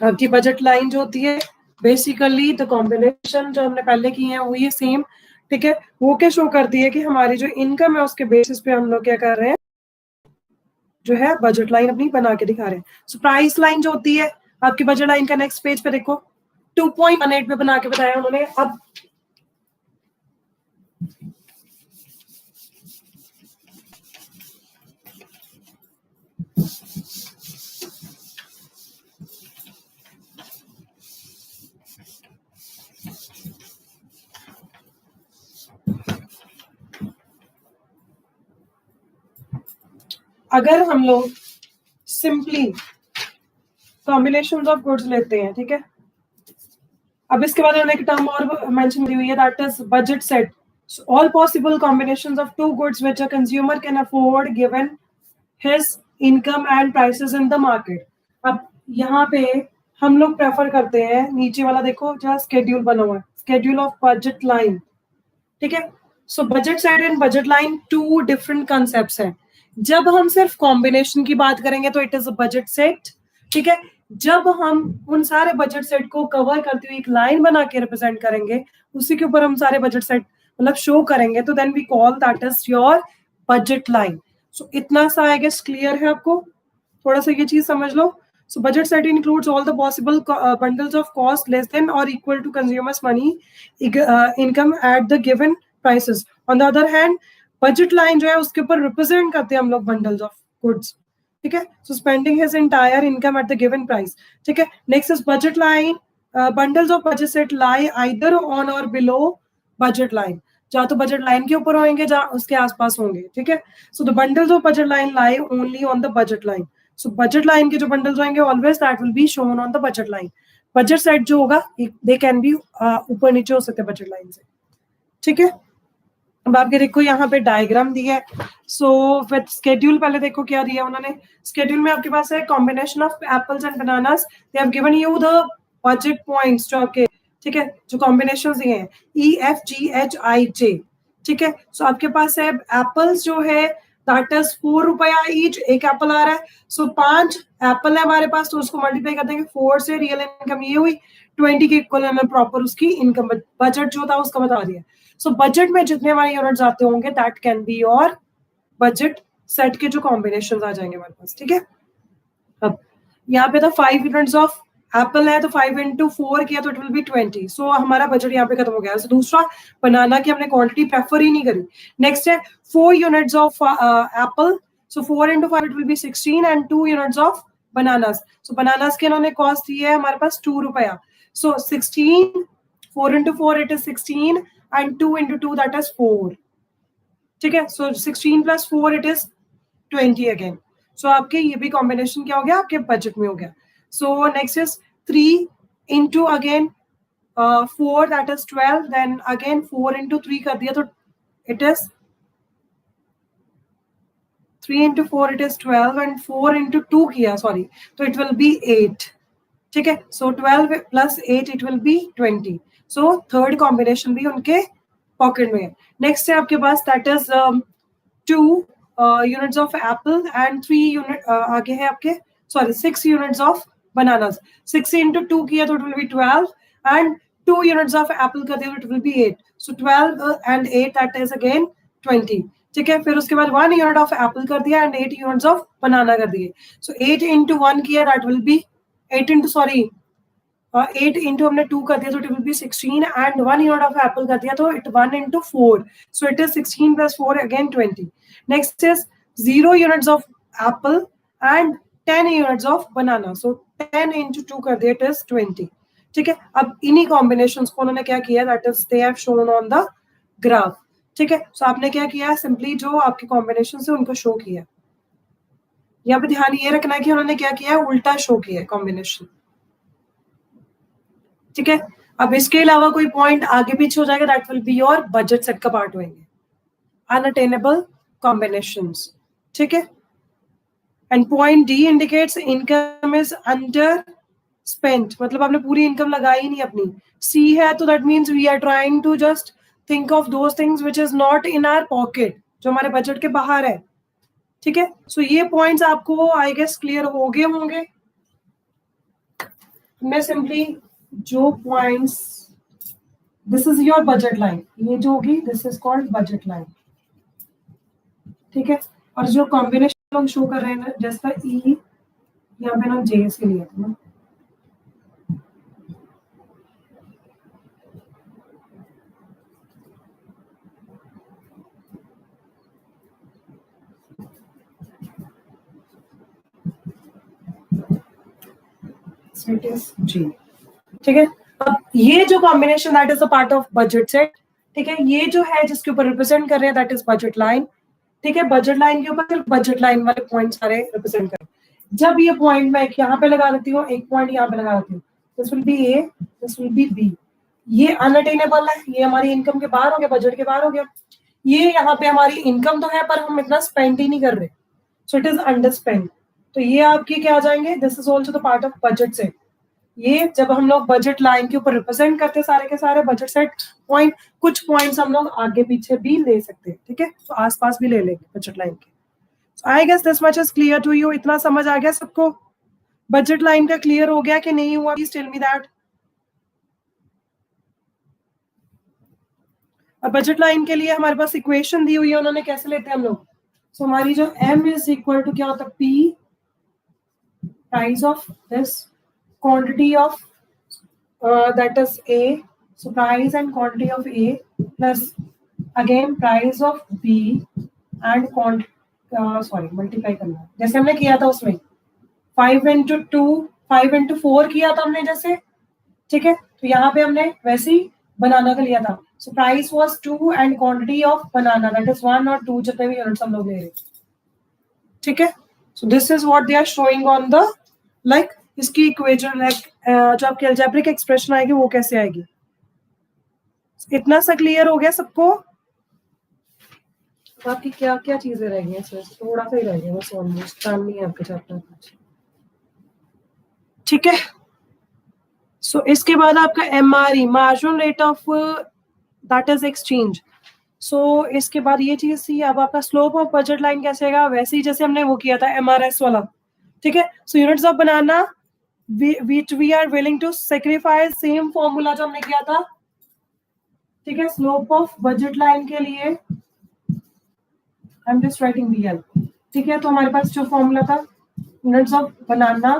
आपकी budget line जो होती है basically the combination जो हमने पहले की है वो ये सेम. ठीक है? वो क्या शो करती है कि हमारी जो इनकम है उसके बेसिस पे हम लोग क्या कर रहे हैं, जो है बजट लाइन अपनी बना के दिखा रहे हैं. सो प्राइस लाइन जो होती है आपकी बजट लाइन का नेक्स्ट पेज पे देखो 2.18 पे बना के बताया उन्होंने. अब अगर हम लोग सिंपली कॉम्बिनेशंस ऑफ गुड्स लेते हैं, ठीक है, अब इसके बाद उन्होंने एक टर्म और मेंशन की हुई है, that is budget set. All possible combinations of two goods which a consumer can afford given his income and prices in the market. अब यहाँ पे हम लोग प्रेफर करते हैं, नीचे वाला देखो जहाँ स्केड्यूल बना हुआ है, स्केड्यूल ऑफ बजट लाइन. ठीक है? So budget set and budget line two different concepts हैं. जब हम सिर्फ कॉम्बिनेशन की बात करेंगे तो it is a budget set. ठीक है? जब हम उन सारे बजट सेट को कवर करते हुए एक लाइन बना के रिप्रेजेंट करेंगे, उसी के ऊपर हम सारे बजट सेट मतलब शो करेंगे, तो then we call that is your budget line. So इतना सा आई गेस क्लियर है आपको, थोड़ा सा ये चीज समझ लो. So budget set includes all the possible bundles of cost less than or equal to consumers' money income at the given prices. On the other hand, budget line जो है उसके ऊपर represent करते हैं हम लोग bundles of goods. ठीक है, so spending his entire income at the given price. ठीक है, next is budget line. Bundles of budget set lie either on or below budget line. या तो बजट लाइन के ऊपर होंगे या उसके आसपास होंगे. ठीक है, so the bundles of budget line lie only on the budget line. So budget line के जो बंडल्स होंगे always that will be shown on the budget line. Budget set जो होगा दे कैन बी ऊपर नीचे हो सकते हैं बजट लाइन से. ठीक है, अब आपके देखो यहाँ पे डायग्राम दिया है. सो विद स्केड्यूल पहले देखो क्या दिया उन्होंने. स्केड्यूल में आपके पास है combination of apples and bananas. They have given you the budget points जो आपके, ठीक है, जो कॉम्बिनेशन दिए हैं EFGHIJ. ठीक है, सो आपके पास है एप्पल्स जो है दैट इज 4 रुपया ईच, एक एप्पल आ रहा है. सो 5 एप्पल है हमारे पास, तो उसको मल्टीप्लाई कर देंगे 4 से. रियल इनकम ये हुई 20 के इक्वल हमें प्रॉपर उसकी इनकम बजट जो था उसका बता दिया. सो बजट में जितने हमारे यूनिट्स आते होंगे that can be your budget set के जो कॉम्बिनेशन आ जाएंगे हमारे पास. ठीक है, अब यहाँ पे था 5 यूनिट्स ऑफ एप्पल है, तो 5 into 4 किया तो इट विल बी 20. सो हमारा बजट यहाँ पे खत्म हो गया. so, दूसरा बनाना की हमने क्वांटिटी प्रेफर ही नहीं करी. नेक्स्ट है 4 units of Apple. So 4 into 5 it will be 16 and 2 units of bananas. So bananas के इन्होंने कॉस्ट दी है हमारे पास 2 रुपया. सो 16, 4 into 4 it is 16 and 2 into 2 that is 4. ठीक है, सो 16 plus 4 इट इज 20 अगेन. सो आपके ये भी कॉम्बिनेशन क्या हो गया आपके बजट में हो गया. So next is 3 into again 4 that is 12. Then again 4 into 3 कर दिया तो it is 3 into 4 it is 12 and 4 into 2 किया sorry तो it will be 8. ठीक है, so 12 plus 8 it will be 20. So third combination भी उनके पॉकेट में है. नेक्स्ट है आपके पास that is 2 units of apple and 3 unit आगे है आपके sorry 6 units of bananas. 6 into 2 किया तो it will be 12 and 2 units of apple कर दिया तो it will be 8. So 12 and 8 that is again 20. ठीक है, फिर उसके बाद 1 unit of apple कर दिया and 8 units of banana कर दिए. So 8 into 1 किया that will be 8 into sorry 8 into हमने 2 कर दिया तो it will be 16 and 1 unit of apple कर दिया तो it 1 into 4. So it is 16 plus 4 again 20. Next is 0 units of apple and 10 units of banana. So 10 into 2 कर दिया it is 20. ठीक है, अब इन्हीं कॉम्बिनेशंस को उन्होंने क्या किया that is they have shown on the graph. ठीक है, सो आपने क्या किया सिंपली जो आपके कॉम्बिनेशन से उनको शो किया. यहाँ पे ध्यान ये रखना है कि उन्होंने क्या किया है उल्टा शो किया है कॉम्बिनेशन. ठीक है, अब इसके अलावा कोई पॉइंट आगे पीछे हो जाएगा that will be your budget set का पार्ट होंगे अनअटेनेबल कॉम्बिनेशंस. ठीक है, and point D indicates income is under spent, मतलब आपने पूरी इनकम लगाई नहीं अपनी. सी है तो that means we are trying to just think of those things which is not in our pocket, जो हमारे बजट के बाहर है. ठीक है, सो ये पॉइंट्स आपको आई गेस क्लियर हो गए होंगे. मैं सिंपली जो points this is your budget line, ये जो होगी this is called budget line. ठीक है, और जो कॉम्बिनेशन लोग शो कर रहे हैं ना जैसा ई यहाँ पे ना जे से लिया था ना, सेट इज जी. ठीक है, अब ये जो combination that is a part of budget set. ठीक है, ये जो है जिसके ऊपर रिप्रेजेंट कर रहे हैं दैट इज बजट लाइन. ठीक है, बजट लाइन के ऊपर बजट लाइन वाले पॉइंट सारे रिप्रेजेंट करें. जब ये पॉइंट मैं एक यहाँ पे लगा देती हूँ एक पॉइंट यहाँ पे लगा देती हूँ, this will be A, this will be B. ये अनअटेनेबल है, ये हमारी इनकम के बाहर हो गया, बजट के बाहर हो गया. ये यहाँ पे हमारी इनकम तो है पर हम इतना स्पेंड ही नहीं कर रहे, सो इट इज अंडर स्पेंड. तो ये आपके क्या आ जाएंगे this is also the part of budget set. ये जब हम लोग बजट लाइन के ऊपर रिप्रेजेंट करते हैं सारे के सारे बजट सेट पॉइंट, कुछ पॉइंट्स हम लोग आगे पीछे भी ले सकते हैं. ठीक है, तो आसपास भी ले लेंगे बजट लाइन के. I guess this much is clear to you. इतना समझ आ गया सबको? बजट लाइन का क्लियर हो गया कि नहीं हुआ? Please tell me that. अब बजट लाइन के लिए हमारे पास इक्वेशन दी हुई है, उन्होंने कैसे लेते हैं हम लोग? सो हमारी जो m इज इक्वल टू क्या होता है? p price of this quantity of that is A. So price and quantity of A plus again price of B and multiply करना है जैसे हमने किया था उसमें 5 into 2 5 into 4 किया था हमने जैसे, ठीक है? तो यहाँ पे हमने वैसे ही बनाना का लिया था। So price was 2 and quantity of banana that is 1 और 2 जितने भी यूनिट्स हम लोग ले रहे हैं, ठीक है? So this is what they are showing on the like इसकी इक्वेशन, लाइक जो आपकी अलजेब्रिक एक्सप्रेशन आएगी वो कैसे आएगी। इतना सा क्लियर हो गया सबको? बाकी क्या क्या चीजें रह गई हैं? थोड़ा सा ही रह गया बस, ऑलमोस्ट टाइम नहीं है आपके चैप्टर, ठीक है? सो इसके बाद आपका MRE marginal rate of that is exchange. So इसके बाद ये चीज थी। अब आपका स्लोप ऑफ बजट लाइन कैसे आएगा? वैसे ही जैसे हमने वो किया था MRS वाला, ठीक है? So units of banana which we are willing to sacrifice, same formula जो हमने किया था, ठीक है? स्लोप ऑफ बजट लाइन के लिए I am just writing BL, ठीक है? तो हमारे पास जो फॉर्मूला था units of banana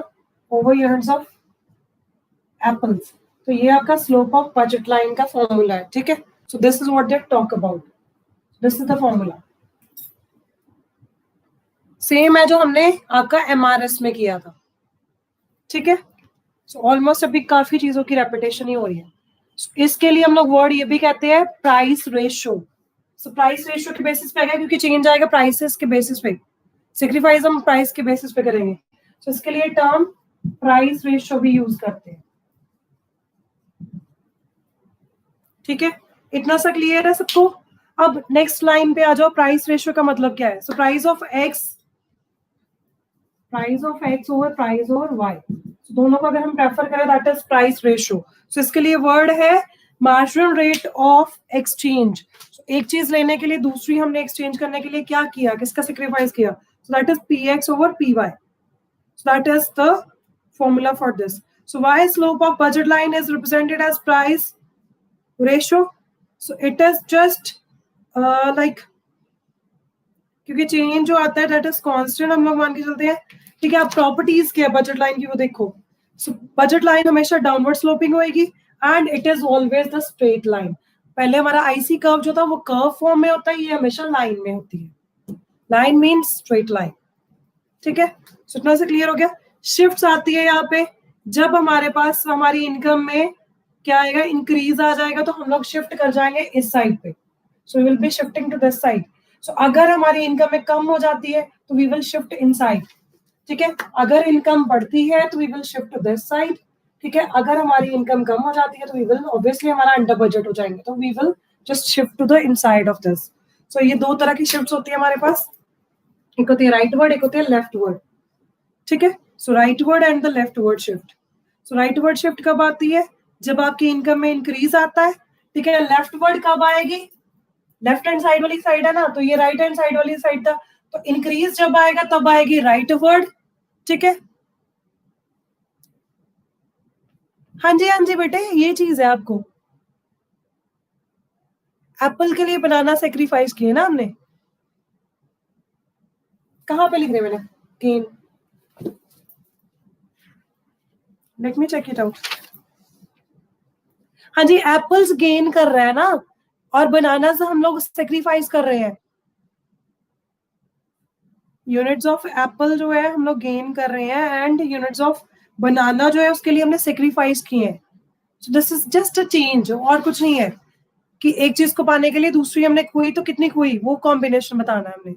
over units of apples, तो ये आपका स्लोप ऑफ बजट लाइन का फॉर्मूला है, ठीक है? So this is what they talk about, this is the formula. Same है जो हमने आपका MRS में किया था, ठीक है? सो ऑलमोस्ट अभी काफी चीजों की रेपिटेशन ही हो रही है। इसके लिए हम लोग वर्ड ये भी कहते हैं price ratio. So price ratio के बेसिस पे आएगा क्योंकि चेंज आएगा प्राइसेस के बेसिस पे, सेक्रीफाइस हम प्राइस के बेसिस पे करेंगे। सो इसके लिए टर्म प्राइस रेशियो भी यूज करते हैं, ठीक है? इतना सा क्लियर है सबको? अब नेक्स्ट लाइन पे आ जाओ। प्राइस रेशियो का मतलब क्या है? So price of X over price over Y, दोनों को अगर हम प्रेफर करें that is price ratio. So इसके लिए वर्ड है मार्जिनल रेट ऑफ एक्सचेंज। एक चीज लेने के लिए दूसरी हमने एक्सचेंज करने के लिए क्या किया, किसका सेक्रीफाइस किया? So that is PX over PY। So that is the formula for this. So why slope of budget line is represented as price ratio? So it is just like, क्योंकि change जो आता है that is constant हम लोग मान के चलते हैं, ठीक है? अब प्रॉपर्टीज क्या है बजट लाइन की वो देखो। सो बजट लाइन हमेशा डाउनवर्ड स्लोपिंग होएगी and it is always the straight line. पहले हमारा आईसी कर्व जो था वो कर्व फॉर्म में होता है, ये हमेशा लाइन में होती है। लाइन मीन्स स्ट्रेट लाइन, ठीक है? सो इतना से क्लियर हो गया? शिफ्ट्स आती है यहाँ पे जब हमारे पास हमारी इनकम में क्या आएगा, इंक्रीज आ जाएगा, तो हम लोग शिफ्ट कर जाएंगे इस साइड पे। So we will be shifting to this side. So अगर हमारी इनकम में कम हो जाती है तो वी विल शिफ्ट इनसाइड, ठीक है? अगर इनकम बढ़ती है तो we will shift to this side, ठीक है? अगर हमारी इनकम कम हो जाती है तो वी विल ऑब्वियसली हमारा अंडर बजट हो जाएंगे, तो we will just shift to the inside of this. So ये दो तरह की शिफ्ट्स होती है हमारे पास, एक होती है राइट वर्ड, एक होती है लेफ्ट वर्ड, ठीक है? So rightward and the leftward shift. So rightward shift कब आती है? जब आपकी इनकम में इंक्रीज आता है, ठीक है? लेफ्ट वर्ड कब आएगी? लेफ्ट हैंड साइड वाली साइड है ना, तो ये राइट हैंड साइड वाली साइड था, तो इंक्रीज जब आएगा तब आएगी राइट वर्ड, ठीक है? हाँ जी बेटे, ये चीज है आपको। एप्पल के लिए बनाना सेक्रीफाइस किए ना हमने, कहाँ पे लिख रहे मैंने? Gain, let me check it out. हाँ जी, एप्पल्स गेन कर रहा है ना, और बनाना से हम लोग सेक्रीफाइस कर रहे हैं। यूनिट्स ऑफ एप्पल जो है हम लोग गेन कर रहे हैं एंड यूनिट्स ऑफ बनाना जो है उसके लिए हमने सेक्रीफाइस किए हैं। सो this is just a change, और कुछ नहीं है कि एक चीज को पाने के लिए दूसरी हमने खोई तो कितनी खोई, वो कॉम्बिनेशन बताना है हमने।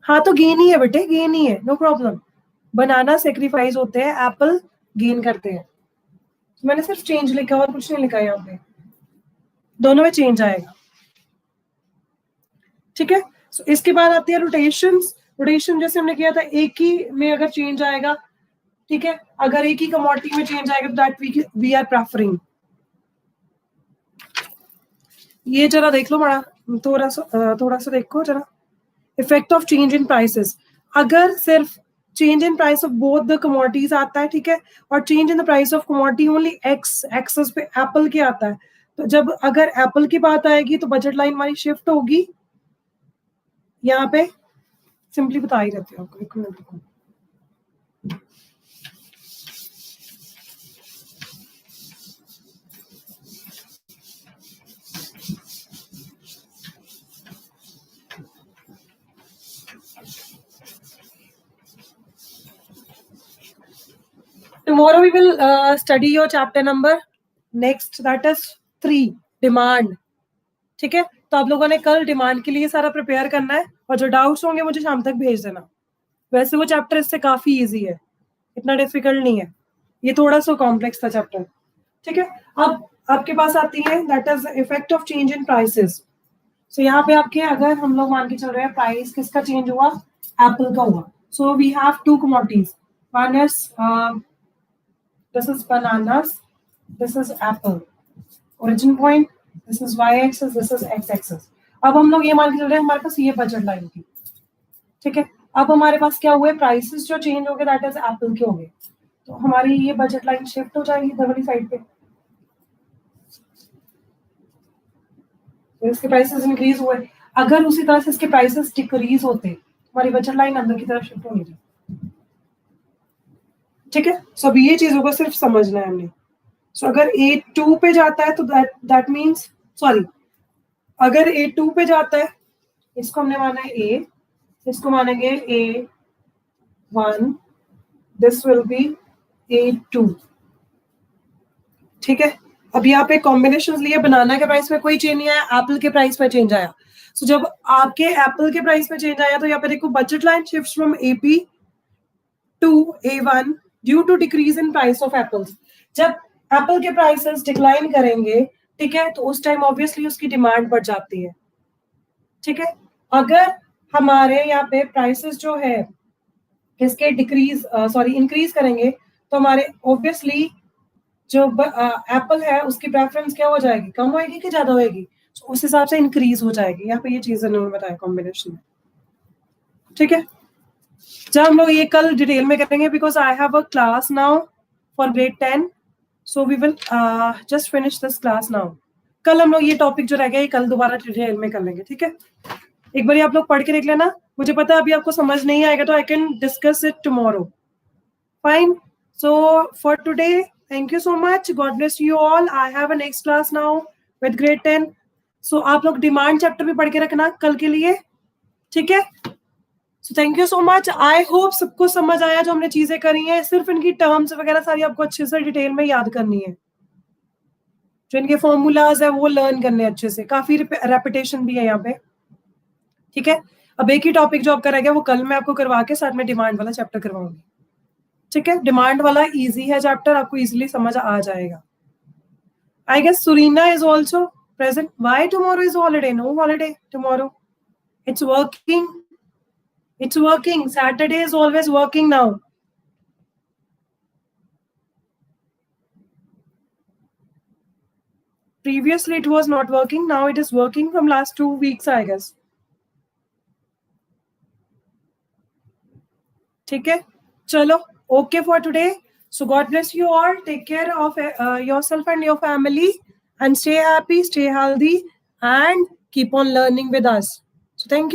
हाँ तो गेन ही है बेटे, गेन ही है, नो प्रॉब्लम। बनाना सेक्रीफाइस होते हैं, एप्पल गेन करते हैं। तो मैंने सिर्फ चेंज लिखा और कुछ नहीं लिखा यहाँ पे, दोनों में चेंज आएगा, ठीक है? सो इसके बाद आती है रोटेशंस। रोटेशन जैसे हमने किया था, एक ही में अगर चेंज आएगा, ठीक है? अगर एक ही कमोडिटी में चेंज आएगा तो दैट वी आर प्रेफरिंग। ये जरा देख लो बड़ा, थोड़ा सा देखो जरा, effect of change in prices. अगर सिर्फ change in price of both the commodities आता है, ठीक है, और change in the price of commodity only X, axis पे एप्पल के आता है। तो जब अगर एप्पल की बात आएगी तो बजट लाइन हमारी शिफ्ट होगी यहाँ पे, सिंपली बता ही रहते हो आपको, एक मिनट रुको। Tomorrow we will study your chapter number next, that is 3, demand. ठीक है, तो आप लोगों ने कल डिमांड के लिए सारा प्रिपेयर करना है, और जो डाउट्स होंगे मुझे शाम तक भेज देना। वैसे वो चैप्टर इससे काफी इजी है, इतना डिफिकल्ट नहीं है, ये थोड़ा सा कॉम्प्लेक्स था चैप्टर। ठीक है, अब आपके पास आती है that is effect of change in prices. So यहाँ पे आपके अगर हम लोग मान के चल रहे हैं प्राइस किसका चेंज हुआ, एप्पल का हुआ। So we have two commodities, one is this is bananas, this is apple, origin point, this is y-axis, this is x-axis। अब हम लोग ये मान के चल रहे हैं हमारे पास ये बजट लाइन थी, ठीक है। अब हमारे पास क्या हुए, प्राइसेस जो चेंज हो गए दैट इज एप्पल के हो गए, तो हमारी ये बजट लाइन शिफ्ट हो जाएगी इधर वाली साइड पे। तो इसके प्राइसेस इंक्रीज हुए, अगर उसी तरह से इसके प्राइसेस डिक्रीज होते हमारी बजट लाइन अंदर की तरफ शिफ्ट होगी। ठीक है, सो अब ये चीजों को सिर्फ समझना है हमने। सो अगर A2 पे जाता है तो दैट मीन्स, सॉरी, अगर A2 पे जाता है, इसको हमने माना है A, इसको मानेंगे A1, this will B A2। ठीक है, अब यहाँ पे कॉम्बिनेशन लिए, बनाना के प्राइस में कोई चेंज नहीं आया, एप्पल के प्राइस में चेंज आया। सो जब आपके एप्पल के प्राइस में चेंज आया तो यहाँ पे देखो budget line shift from AP to A1 due to decrease in price of apples. जब एप्पल के प्राइसेस डिक्लाइन करेंगे, ठीक है, तो उस टाइम ऑब्वियसली उसकी डिमांड बढ़ जाती है। ठीक है, अगर हमारे यहाँ पे प्राइसेस जो है इसके डिक्रीज सॉरी इंक्रीज करेंगे तो हमारे ऑब्वियसली जो एप्पल है उसकी प्रेफरेंस क्या हो जाएगी, कम होएगी कि ज्यादा होएगी, तो उस हिसाब से इंक्रीज हो जाएगी। यहाँ पे ये चीज इन्होंने बताया कॉम्बिनेशन में। ठीक है, जब हम लोग ये कल डिटेल में करेंगे, because I have a class now for grade 10, so we will just finish this class now. कल हम लोग ये टॉपिक जो रह गया ये कल दोबारा डिटेल में कर लेंगे। ठीक है, एक बार आप लोग पढ़ के देख लेना, मुझे पता है अभी आपको समझ नहीं आएगा तो I can discuss it tomorrow. Fine, so for today thank you so much, God bless you all. I have a next class now with grade 10। सो आप लोग डिमांड चैप्टर भी पढ़ के रखना कल के लिए। ठीक है, so thank you so much, I hope सबको समझ आया जो हमने चीजें करी हैं। सिर्फ इनकी टर्म्स वगैरह सारी आपको अच्छे से डिटेल में याद करनी है, जो इनके फॉर्मूलाज है वो लर्न करने अच्छे से, काफी रेपिटेशन भी है यहाँ पे। ठीक है, अब एक ही टॉपिक जो आपका रह गया वो कल मैं आपको करवा के साथ में डिमांड वाला चैप्टर करवाऊंगी। ठीक है, डिमांड वाला इजी है चैप्टर, आपको इजीली समझ आ जाएगा। I guess Surina is also present. Why tomorrow is holiday? No holiday tomorrow, it's working, it's working. Saturday is always working now. Previously it was not working, now it is working from last 2 weeks I guess. ठीक है, चलो, okay for today. So God bless you all. Take care of yourself and your family, and stay happy, stay healthy, and keep on learning with us. So thank you.